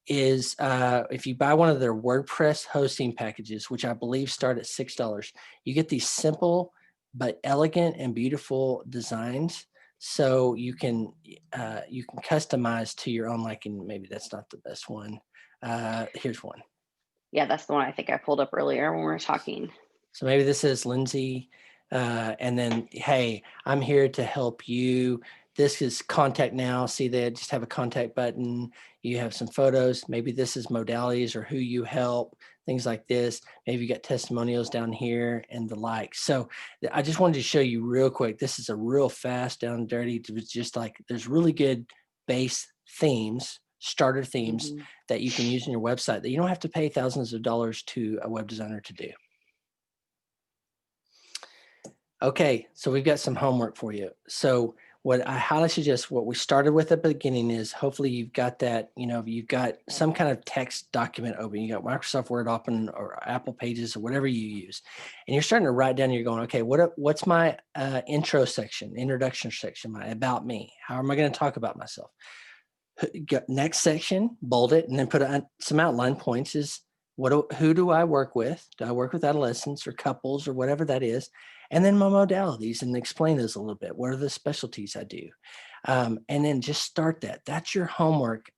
[SPEAKER 1] is if you buy one of their WordPress hosting packages, which I believe start at $6, you get these simple but elegant and beautiful designs. So you can customize to your own liking. Maybe that's not the best one. Here's one.
[SPEAKER 2] Yeah, that's the one I think I pulled up earlier when we were talking.
[SPEAKER 1] So maybe this is Lindsay, and then, hey, I'm here to help you. This is contact now. See, they just have a contact button. You have some photos. Maybe this is modalities or who you help, things like this. Maybe you got testimonials down here and the like. So I just wanted to show you real quick. This is a real fast, down and dirty. It's just like, there's really good base themes, starter themes
[SPEAKER 2] Mhm.
[SPEAKER 1] that you can use in your website that you don't have to pay thousands of dollars to a web designer to do. Okay, so we've got some homework for you. So what I highly suggest, what we started with at the beginning, is hopefully you've got that, you've got some kind of text document open. You got Microsoft Word open or Apple Pages or whatever you use. And you're starting to write down, you're going, okay, what's my intro section, introduction section, my about me? How am I going to talk about myself? Next section, bold it, and then put some outline points is Who do I work with? Do I work with adolescents or couples or whatever that is? And then my modalities, and explain those a little bit. What are the specialties I do? And then just start that. That's your homework.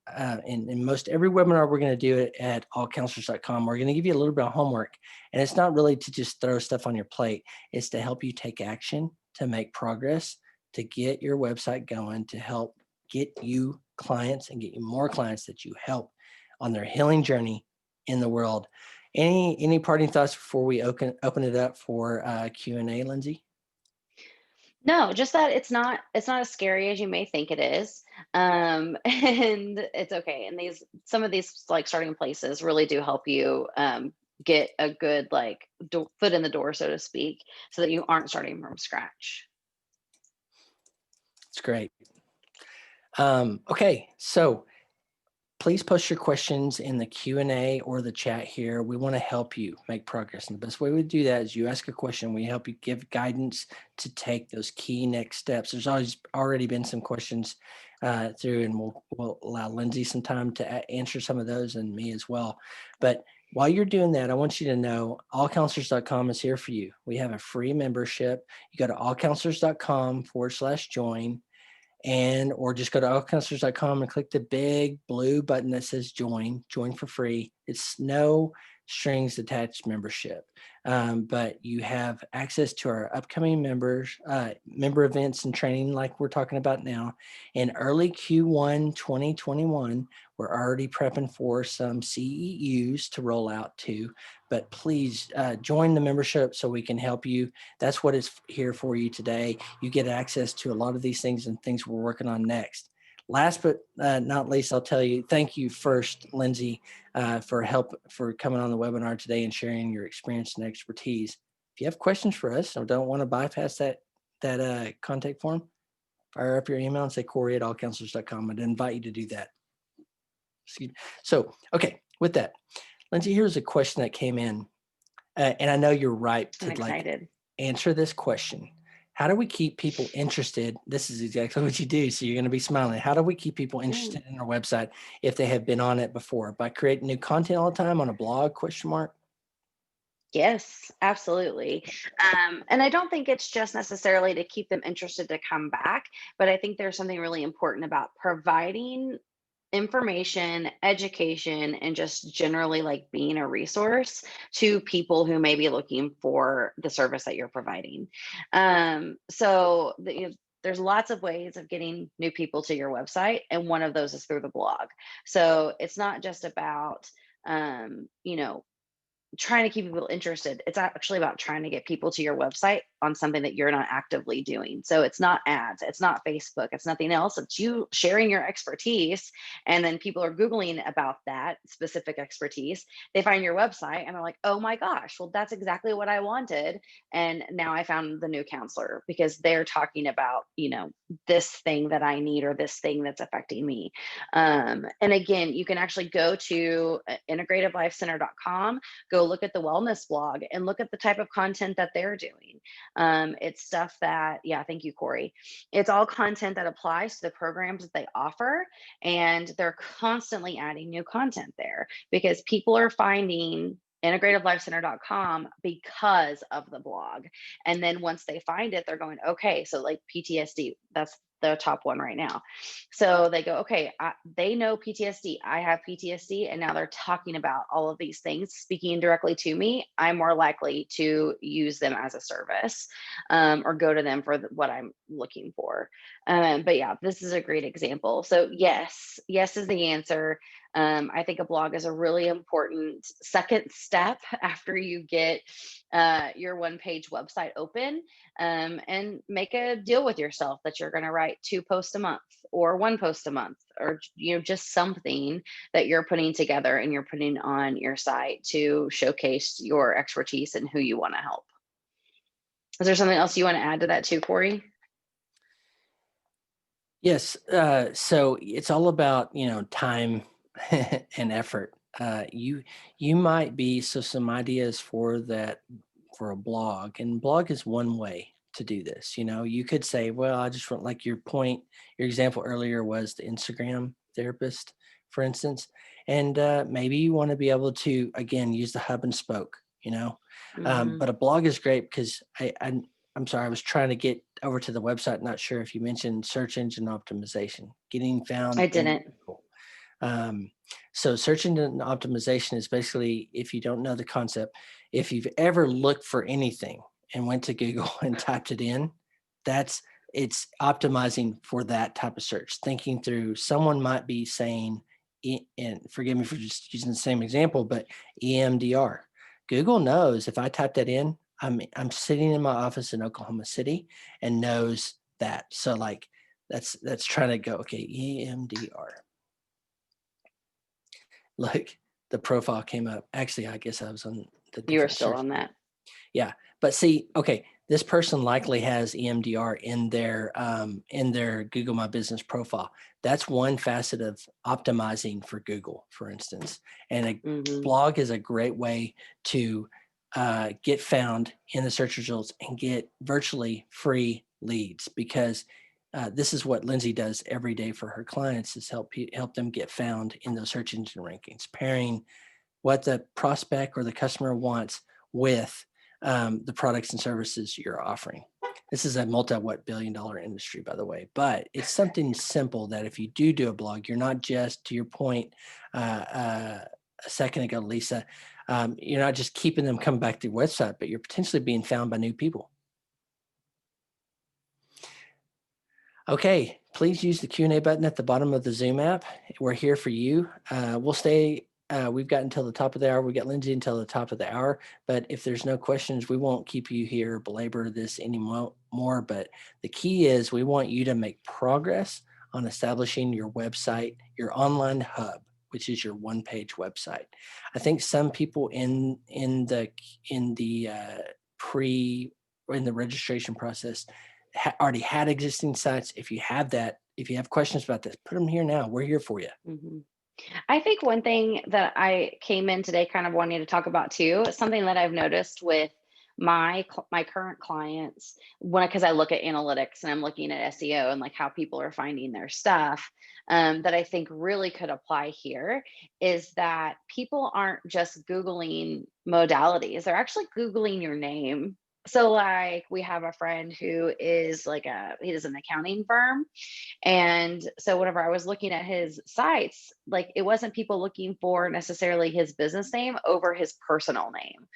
[SPEAKER 1] In most every webinar we're going to do it at allcounselors.com. We're going to give you a little bit of homework. And it's not really to just throw stuff on your plate. It's to help you take action, to make progress, to get your website going, to help get you clients and get you more clients that you help on their healing journey in the world. Any parting thoughts before we open it up for Q&A, Lindsay?
[SPEAKER 2] No, just that it's not as scary as you may think it is. And it's okay. And some of these like starting places really do help you get a good like foot in the door, so to speak, so that you aren't starting from scratch.
[SPEAKER 1] It's great. Okay, so please post your questions in the Q&A or the chat here. We want to help you make progress. And the best way we do that is you ask a question. We help you give guidance to take those key next steps. There's already been some questions through, and we'll allow Lindsay some time to answer some of those, and me as well. But while you're doing that, I want you to know allcounselors.com is here for you. We have a free membership. You go to allcounselors.com/join. Or just go to allcounselors.com and click the big blue button that says join for free. It's no strings attached membership, but you have access to our upcoming member events and training like we're talking about now. In early Q1 2021, we're already prepping for some CEUs to roll out to, but please join the membership so we can help you. That's what is here for you today. You get access to a lot of these things and things we're working on next. Last but not least, I'll tell you, thank you first, Lindsay, for coming on the webinar today and sharing your experience and expertise. If you have questions for us or don't want to bypass that contact form, fire up your email and say Corey@allcounselors.com. I'd invite you to do that. So, okay, with that, Lindsay, here's a question that came in, and I know you're right
[SPEAKER 2] I'm
[SPEAKER 1] to
[SPEAKER 2] excited.
[SPEAKER 1] answer this question. How do we keep people interested? This is exactly what you do. So you're going to be smiling. How do we keep people interested in our website if they have been on it before? By creating new content all the time on a blog, question mark?
[SPEAKER 2] Yes, absolutely. And I don't think it's just necessarily to keep them interested to come back, but I think there's something really important about providing information, education, and just generally like being a resource to people who may be looking for the service that you're providing. There's lots of ways of getting new people to your website, and one of those is through the blog. So it's not just about, you know, trying to keep people interested. It's actually about trying to get people to your website on something that you're not actively doing. So it's not ads, it's not Facebook, it's nothing else. It's you sharing your expertise. And then people are Googling about that specific expertise. They find your website and they're like, oh my gosh, well, that's exactly what I wanted. And now I found the new counselor because they're talking about, this thing that I need or this thing that's affecting me. And again, you can actually go to integrativelifecenter.com, go look at the wellness blog and look at the type of content that they're doing. It's stuff that, yeah, thank you, Corey. It's all content that applies to the programs that they offer. And they're constantly adding new content there because people are finding integrativelifecenter.com because of the blog. And then once they find it, they're going, okay, so like PTSD, that's the top one right now. So they go, okay, they know PTSD. I have PTSD. And now they're talking about all of these things, speaking directly to me. I'm more likely to use them as a service or go to them for what I'm looking for. But yeah, this is a great example. So yes is the answer. I think a blog is a really important second step after you get your one-page website open, and make a deal with yourself that you're going to write 2 posts a month or 1 post a month, or just something that you're putting together and you're putting on your site to showcase your expertise and who you want to help. Is there something else you want to add to that too, Corey?
[SPEAKER 1] Yes. So it's all about, time and effort. You might be, so some ideas for that, for a blog, and blog is one way to do this. You could say, well, I just want, like your example earlier was the Instagram therapist, for instance. And maybe you want to be able to, again, use the hub and spoke,
[SPEAKER 2] Hmm.
[SPEAKER 1] but a blog is great because I'm sorry, I was trying to get over to the website. Not sure if you mentioned search engine optimization, getting found
[SPEAKER 2] I
[SPEAKER 1] in
[SPEAKER 2] didn't.
[SPEAKER 1] Google. Um, so search engine optimization is basically, if you don't know the concept, if you've ever looked for anything and went to Google and typed it in, that's it's optimizing for that type of search. Thinking through, someone might be saying, and forgive me for just using the same example, but EMDR. Google knows if I type that in, I'm sitting in my office in Oklahoma City and knows that. So like that's trying to go, okay, EMDR. Look, the profile came up. Actually, I guess I was on the
[SPEAKER 2] You were
[SPEAKER 1] different
[SPEAKER 2] still
[SPEAKER 1] search.
[SPEAKER 2] on that.
[SPEAKER 1] Yeah, but see, okay, this person likely has EMDR in their Google My Business profile. That's one facet of optimizing for Google, for instance. And a
[SPEAKER 2] Hmm.
[SPEAKER 1] blog is a great way to get found in the search results and get virtually free leads, because this is what Lindsay does every day for her clients, is help them get found in those search engine rankings, pairing what the prospect or the customer wants with the products and services you're offering. This is a what billion-dollar industry, by the way, but it's something simple that if you do a blog, you're not just, to your point a second ago, Lisa, you're not just keeping them coming back to your website, but you're potentially being found by new people. Okay, please use the Q&A button at the bottom of the Zoom app. We're here for you. We'll stay, we've got until the top of the hour. We got Lindsay until the top of the hour, but if there's no questions, we won't keep you here, belabor this anymore. But the key is we want you to make progress on establishing your website, your online hub, which is your one-page website. I think some people in the pre or in the registration process already had existing sites. If you have that, if you have questions about this, put them here now. We're here for you.
[SPEAKER 2] Hmm. I think one thing that I came in today kind of wanting to talk about too, is something that I've noticed with my current clients, when because I look at analytics and I'm looking at SEO and like how people are finding their stuff, that I think really could apply here is that people aren't just Googling modalities; they're actually Googling your name. So like we have a friend who is he does an accounting firm, and so whenever I was looking at his sites, like it wasn't people looking for necessarily his business name over his personal name.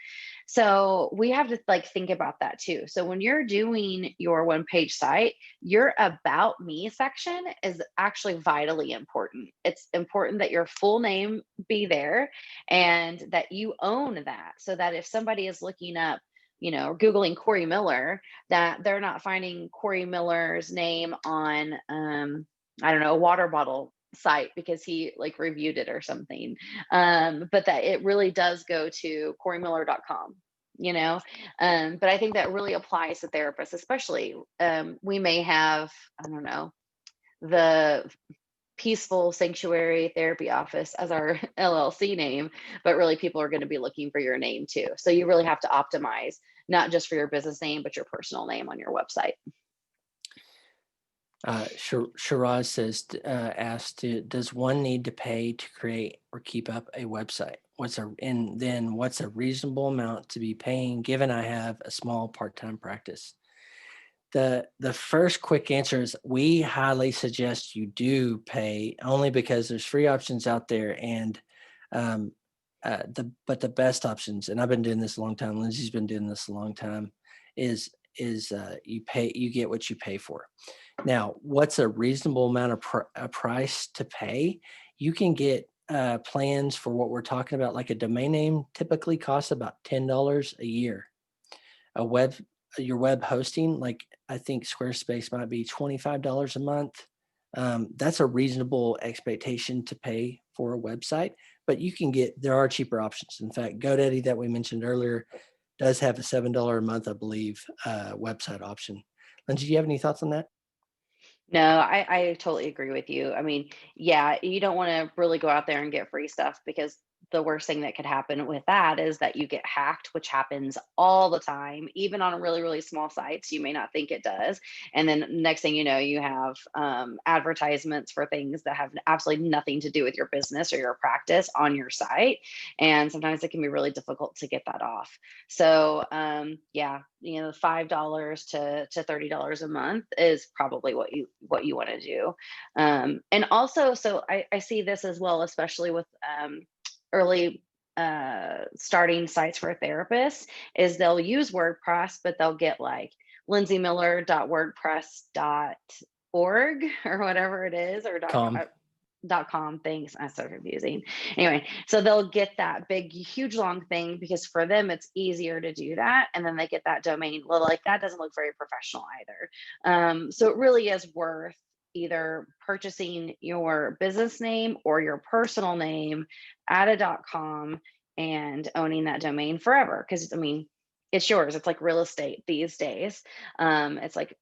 [SPEAKER 2] So we have to like think about that too. So when you're doing your one page site, your about me section is actually vitally important. It's important that your full name be there and that you own that, so that if somebody is looking up, Googling Corey Miller, that they're not finding Corey Miller's name on, I don't know, a water bottle site because he like reviewed it or something. But that it really does go to corymiller.com, you know. But I think that really applies to therapists, especially. We may have, I don't know, the Peaceful Sanctuary Therapy Office as our LLC name, but really people are going to be looking for your name too. So you really have to optimize not just for your business name, but your personal name on your website.
[SPEAKER 1] Shiraz says, asked, does one need to pay to create or keep up a website? What's a reasonable amount to be paying given I have a small part-time practice? The first quick answer is we highly suggest you do pay, only because there's free options out there, and um, the best options, and I've been doing this a long time, Lindsay's been doing this a long time, is you get what you pay for. Now, what's a reasonable amount of a price to pay? You can get plans for what we're talking about. Like a domain name typically costs about $10 a year. A web Your web hosting, like I think Squarespace might be $25 a month. That's a reasonable expectation to pay for a website, but there are cheaper options. In fact, GoDaddy that we mentioned earlier does have a $7 a month, I believe, website option. Lindsay, do you have any thoughts on that?
[SPEAKER 2] No, I totally agree with you. I mean, yeah, you don't want to really go out there and get free stuff because the worst thing that could happen with that is that you get hacked, which happens all the time, even on really, really small sites. You may not think it does. And then next thing you know, you have advertisements for things that have absolutely nothing to do with your business or your practice on your site. And sometimes it can be really difficult to get that off. So yeah, $5 to $30 a month is probably what you want to do. And also, so I see this as well, especially with early starting sites for therapists, is they'll use WordPress, but they'll get like lindsaymiller.wordpress.org or whatever it is, or
[SPEAKER 1] Com.
[SPEAKER 2] .com. Things that's so confusing. Anyway, so they'll get that big, huge, long thing because for them it's easier to do that, and then they get that domain. Well, like that doesn't look very professional either. So it really is worth either purchasing your business name or your personal name at a .com and owning that domain forever. Because I mean, it's yours. It's like real estate these days. It's like,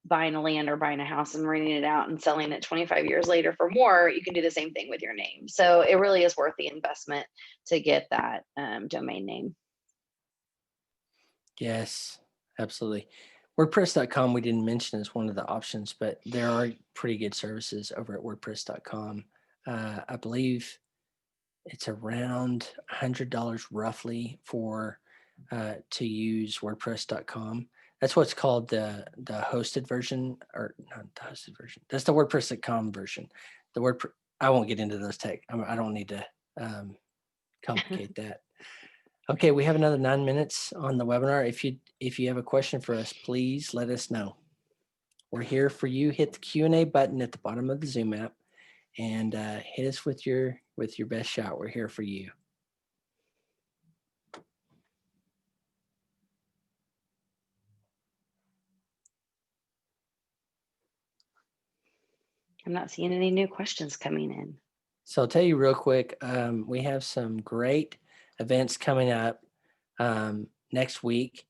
[SPEAKER 2] buying a land or buying a house and renting it out and selling it 25 years later for more. You can do the same thing with your name. So it really is worth the investment to get that domain name.
[SPEAKER 1] Yes, absolutely. WordPress.com we didn't mention as one of the options, but there are pretty good services over at WordPress.com. I believe it's around $100 roughly for to use WordPress.com. That's what's called the hosted version, or not the hosted version. That's the WordPress.com version. The WordPress. I won't get into those tech. I don't need to complicate that. Okay, we have another 9 minutes on the webinar. If you have a question for us, please let us know. We're here for you. Hit the Q&A button at the bottom of the Zoom app and hit us with your best shot. We're here for you.
[SPEAKER 2] I'm not seeing any new questions coming in.
[SPEAKER 1] So I'll tell you real quick, we have some great events coming up next week,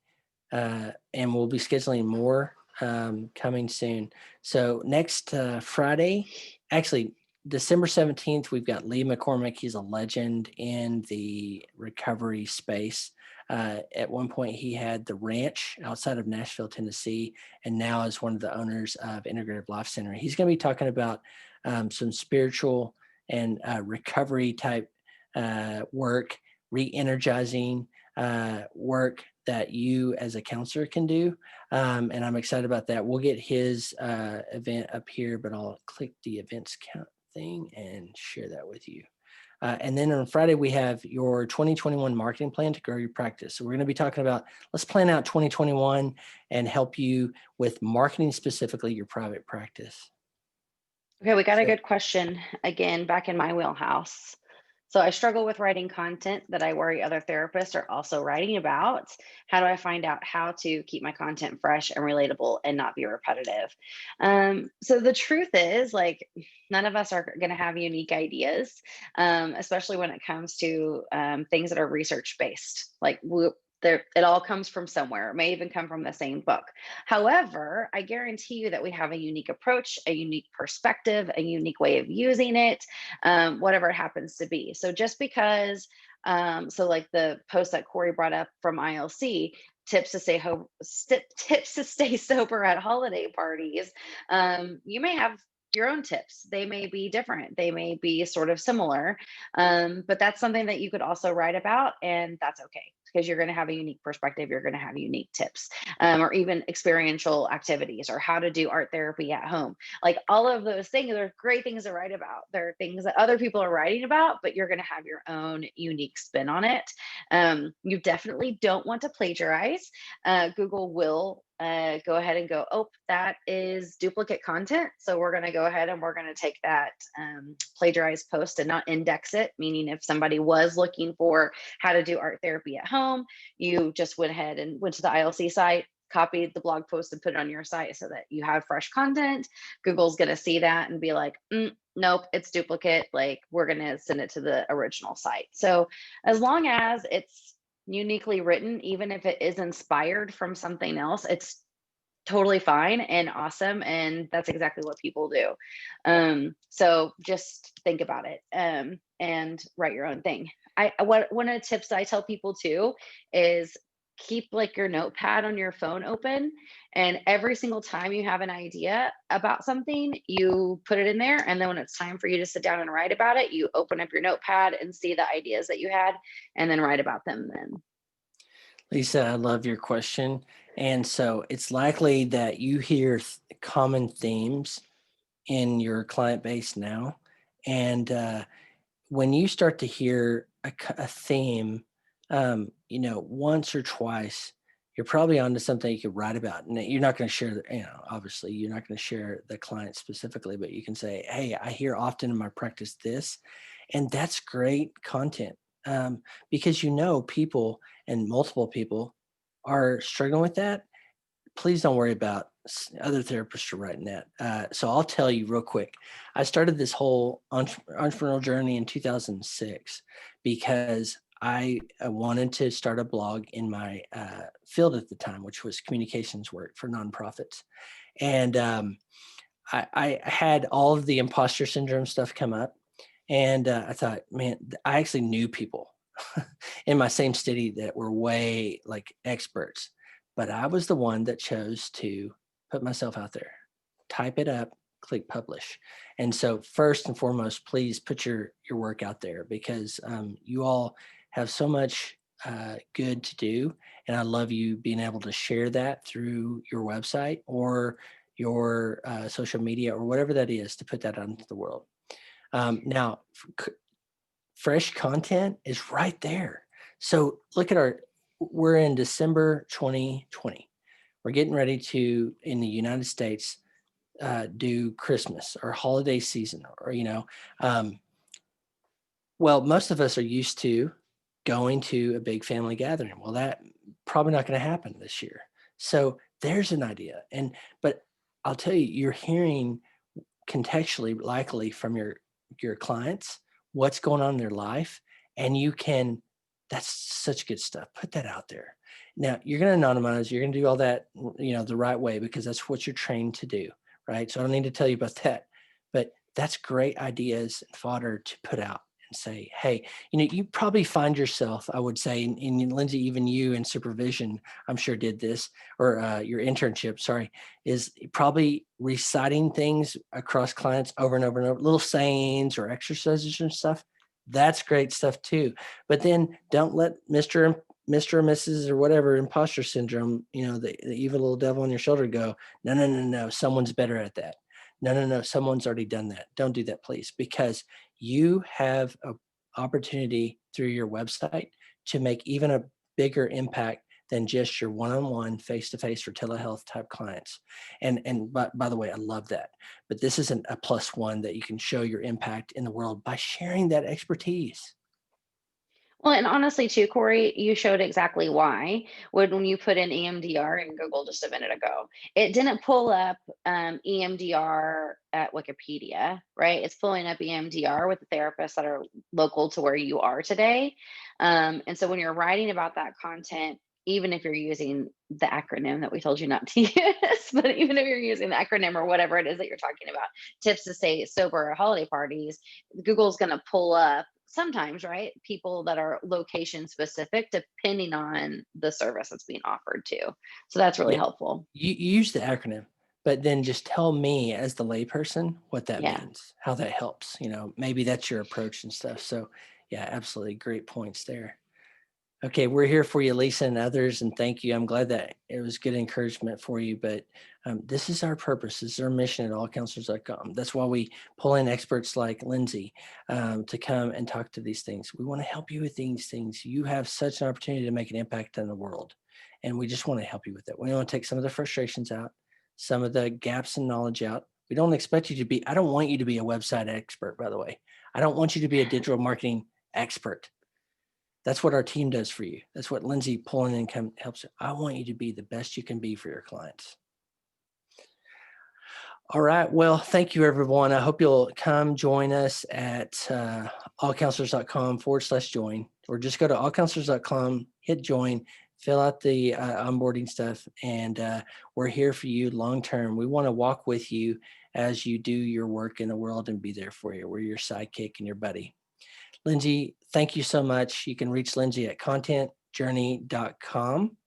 [SPEAKER 1] and we'll be scheduling more coming soon. So next Friday, actually December 17th, we've got Lee McCormick. He's a legend in the recovery space. At one point, he had the ranch outside of Nashville, Tennessee, and now is one of the owners of Integrative Life Center. He's going to be talking about some spiritual and recovery type work, re-energizing work that you as a counselor can do. And I'm excited about that. We'll get his event up here, but I'll click the events count thing and share that with you. And then on Friday, we have your 2021 marketing plan to grow your practice. So we're going to be talking about, let's plan out 2021 and help you with marketing, specifically your private practice.
[SPEAKER 2] Okay, we got a good question again, back in my wheelhouse. So I struggle with writing content that I worry other therapists are also writing about. How do I find out how to keep my content fresh and relatable and not be repetitive? So the truth is, like, none of us are going to have unique ideas, especially when it comes to things that are research based. Like it all comes from somewhere. It may even come from the same book. However, I guarantee you that we have a unique approach, a unique perspective, a unique way of using it, whatever it happens to be. So just because, so like the post that Corey brought up from ILC, tips to stay sober at holiday parties. You may have your own tips. They may be different. They may be sort of similar, but that's something that you could also write about, and that's okay because you're going to have a unique perspective. You're going to have unique tips, or even experiential activities, or how to do art therapy at home. Like all of those things are great things to write about. They're things that other people are writing about, but you're going to have your own unique spin on it. You definitely don't want to plagiarize. Google will go ahead and go, oh, that is duplicate content. So we're going to go ahead and we're going to take that plagiarized post and not index it, meaning if somebody was looking for how to do art therapy at home, you just went ahead and went to the ILC site, copied the blog post and put it on your site so that you have fresh content. Google's going to see that and be like, nope, it's duplicate. Like we're going to send it to the original site. So as long as it's uniquely written, even if it is inspired from something else, it's totally fine and awesome, and that's exactly what people do. So just think about it, and write your own thing. What one of the tips that I tell people too is keep like your notepad on your phone open, and every single time you have an idea about something, you put it in there, and then when it's time for you to sit down and write about it, you open up your notepad and see the ideas that you had, and then write about them then.
[SPEAKER 1] Lisa, I love your question. And so it's likely that you hear common themes in your client base now. And when you start to hear a theme, once or twice, you're probably onto something you could write about. And you're not going to share, obviously, you're not going to share the client specifically, but you can say, hey, I hear often in my practice this, and that's great content, because people and multiple people are struggling with that. Please don't worry about other therapists are writing that. So I'll tell you real quick. I started this whole entrepreneurial journey in 2006 because I wanted to start a blog in my field at the time, which was communications work for nonprofits. And I had all of the imposter syndrome stuff come up. And I thought, man, I actually knew people in my same city that were way like experts, but I was the one that chose to put myself out there, type it up, click publish. And so first and foremost, please put your work out there, because you all have so much good to do. And I love you being able to share that through your website or your social media or whatever that is, to put that out into the world. Now, fresh content is right there. So look at we're in December 2020. We're getting ready to, in the United States, do Christmas or holiday season, or, well, most of us are used to going to a big family gathering. Well, that probably not going to happen this year. So there's an idea. But I'll tell you, you're hearing contextually likely from your clients what's going on in their life, and that's such good stuff. Put that out there. Now you're going to anonymize, you're going to do all that the right way, because that's what you're trained to do, right? So I don't need to tell you about that, but that's great ideas and fodder to put out and say, hey, you probably find yourself, I would say, in Lindsay, even you in supervision, I'm sure did this, or your internship, sorry, is probably reciting things across clients over and over and over, little sayings or exercises and stuff. That's great stuff too. But then don't let Mr. or Mrs. or whatever imposter syndrome, the evil little devil on your shoulder go, no, no, no, no, someone's better at that. No, no, no, someone's already done that. Don't do that, please, because you have an opportunity through your website to make even a bigger impact than just your one-on-one, face-to-face or telehealth type clients. And by the way, I love that. But this isn't a plus one that you can show your impact in the world by sharing that expertise.
[SPEAKER 2] Well, and honestly, too, Corey, you showed exactly why when you put in EMDR in Google just a minute ago. It didn't pull up EMDR at Wikipedia, right? It's pulling up EMDR with the therapists that are local to where you are today. And so when you're writing about that content, even if you're using the acronym that we told you not to use, but even if you're using the acronym or whatever it is that you're talking about, tips to stay sober at holiday parties, Google's going to pull up sometimes, right? People that are location specific, depending on the service that's being offered too. So that's really
[SPEAKER 1] Yeah,
[SPEAKER 2] helpful.
[SPEAKER 1] you use the acronym, but then just tell me as the layperson what that
[SPEAKER 2] Yeah.
[SPEAKER 1] means, how that helps. Maybe that's your approach and stuff. So yeah, absolutely great points there. Okay, we're here for you, Lisa, and others, and thank you. I'm glad that it was good encouragement for you, but this is our purpose. This is our mission at allcounselors.com. That's why we pull in experts like Lindsay to come and talk to these things. We want to help you with these things. You have such an opportunity to make an impact in the world, and we just want to help you with it. We want to take some of the frustrations out, some of the gaps in knowledge out. We don't expect you to be, I don't want you to be a website expert, by the way. I don't want you to be a digital marketing expert. That's what our team does for you. That's what Lindsay pulling in helps. I want you to be the best you can be for your clients. All right. Well, thank you, everyone. I hope you'll come join us at allcounselors.com/join, or just go to allcounselors.com, hit join, fill out the onboarding stuff, and we're here for you long term. We want to walk with you as you do your work in the world and be there for you. We're your sidekick and your buddy. Lindsay, thank you so much. You can reach Lindsay at contentjourney.com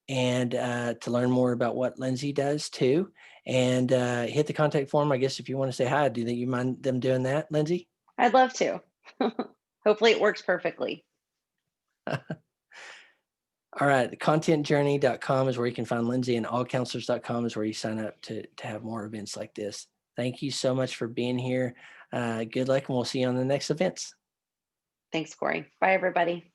[SPEAKER 1] and to learn more about what Lindsay does too. And hit the contact form, I guess, if you want to say hi. Do you mind them doing that, Lindsay?
[SPEAKER 2] I'd love to. Hopefully it works perfectly.
[SPEAKER 1] All right. Contentjourney.com is where you can find Lindsay, and allcounselors.com is where you sign up to have more events like this. Thank you so much for being here. Good luck, and we'll see you on the next events.
[SPEAKER 2] Thanks, Corey. Bye, everybody.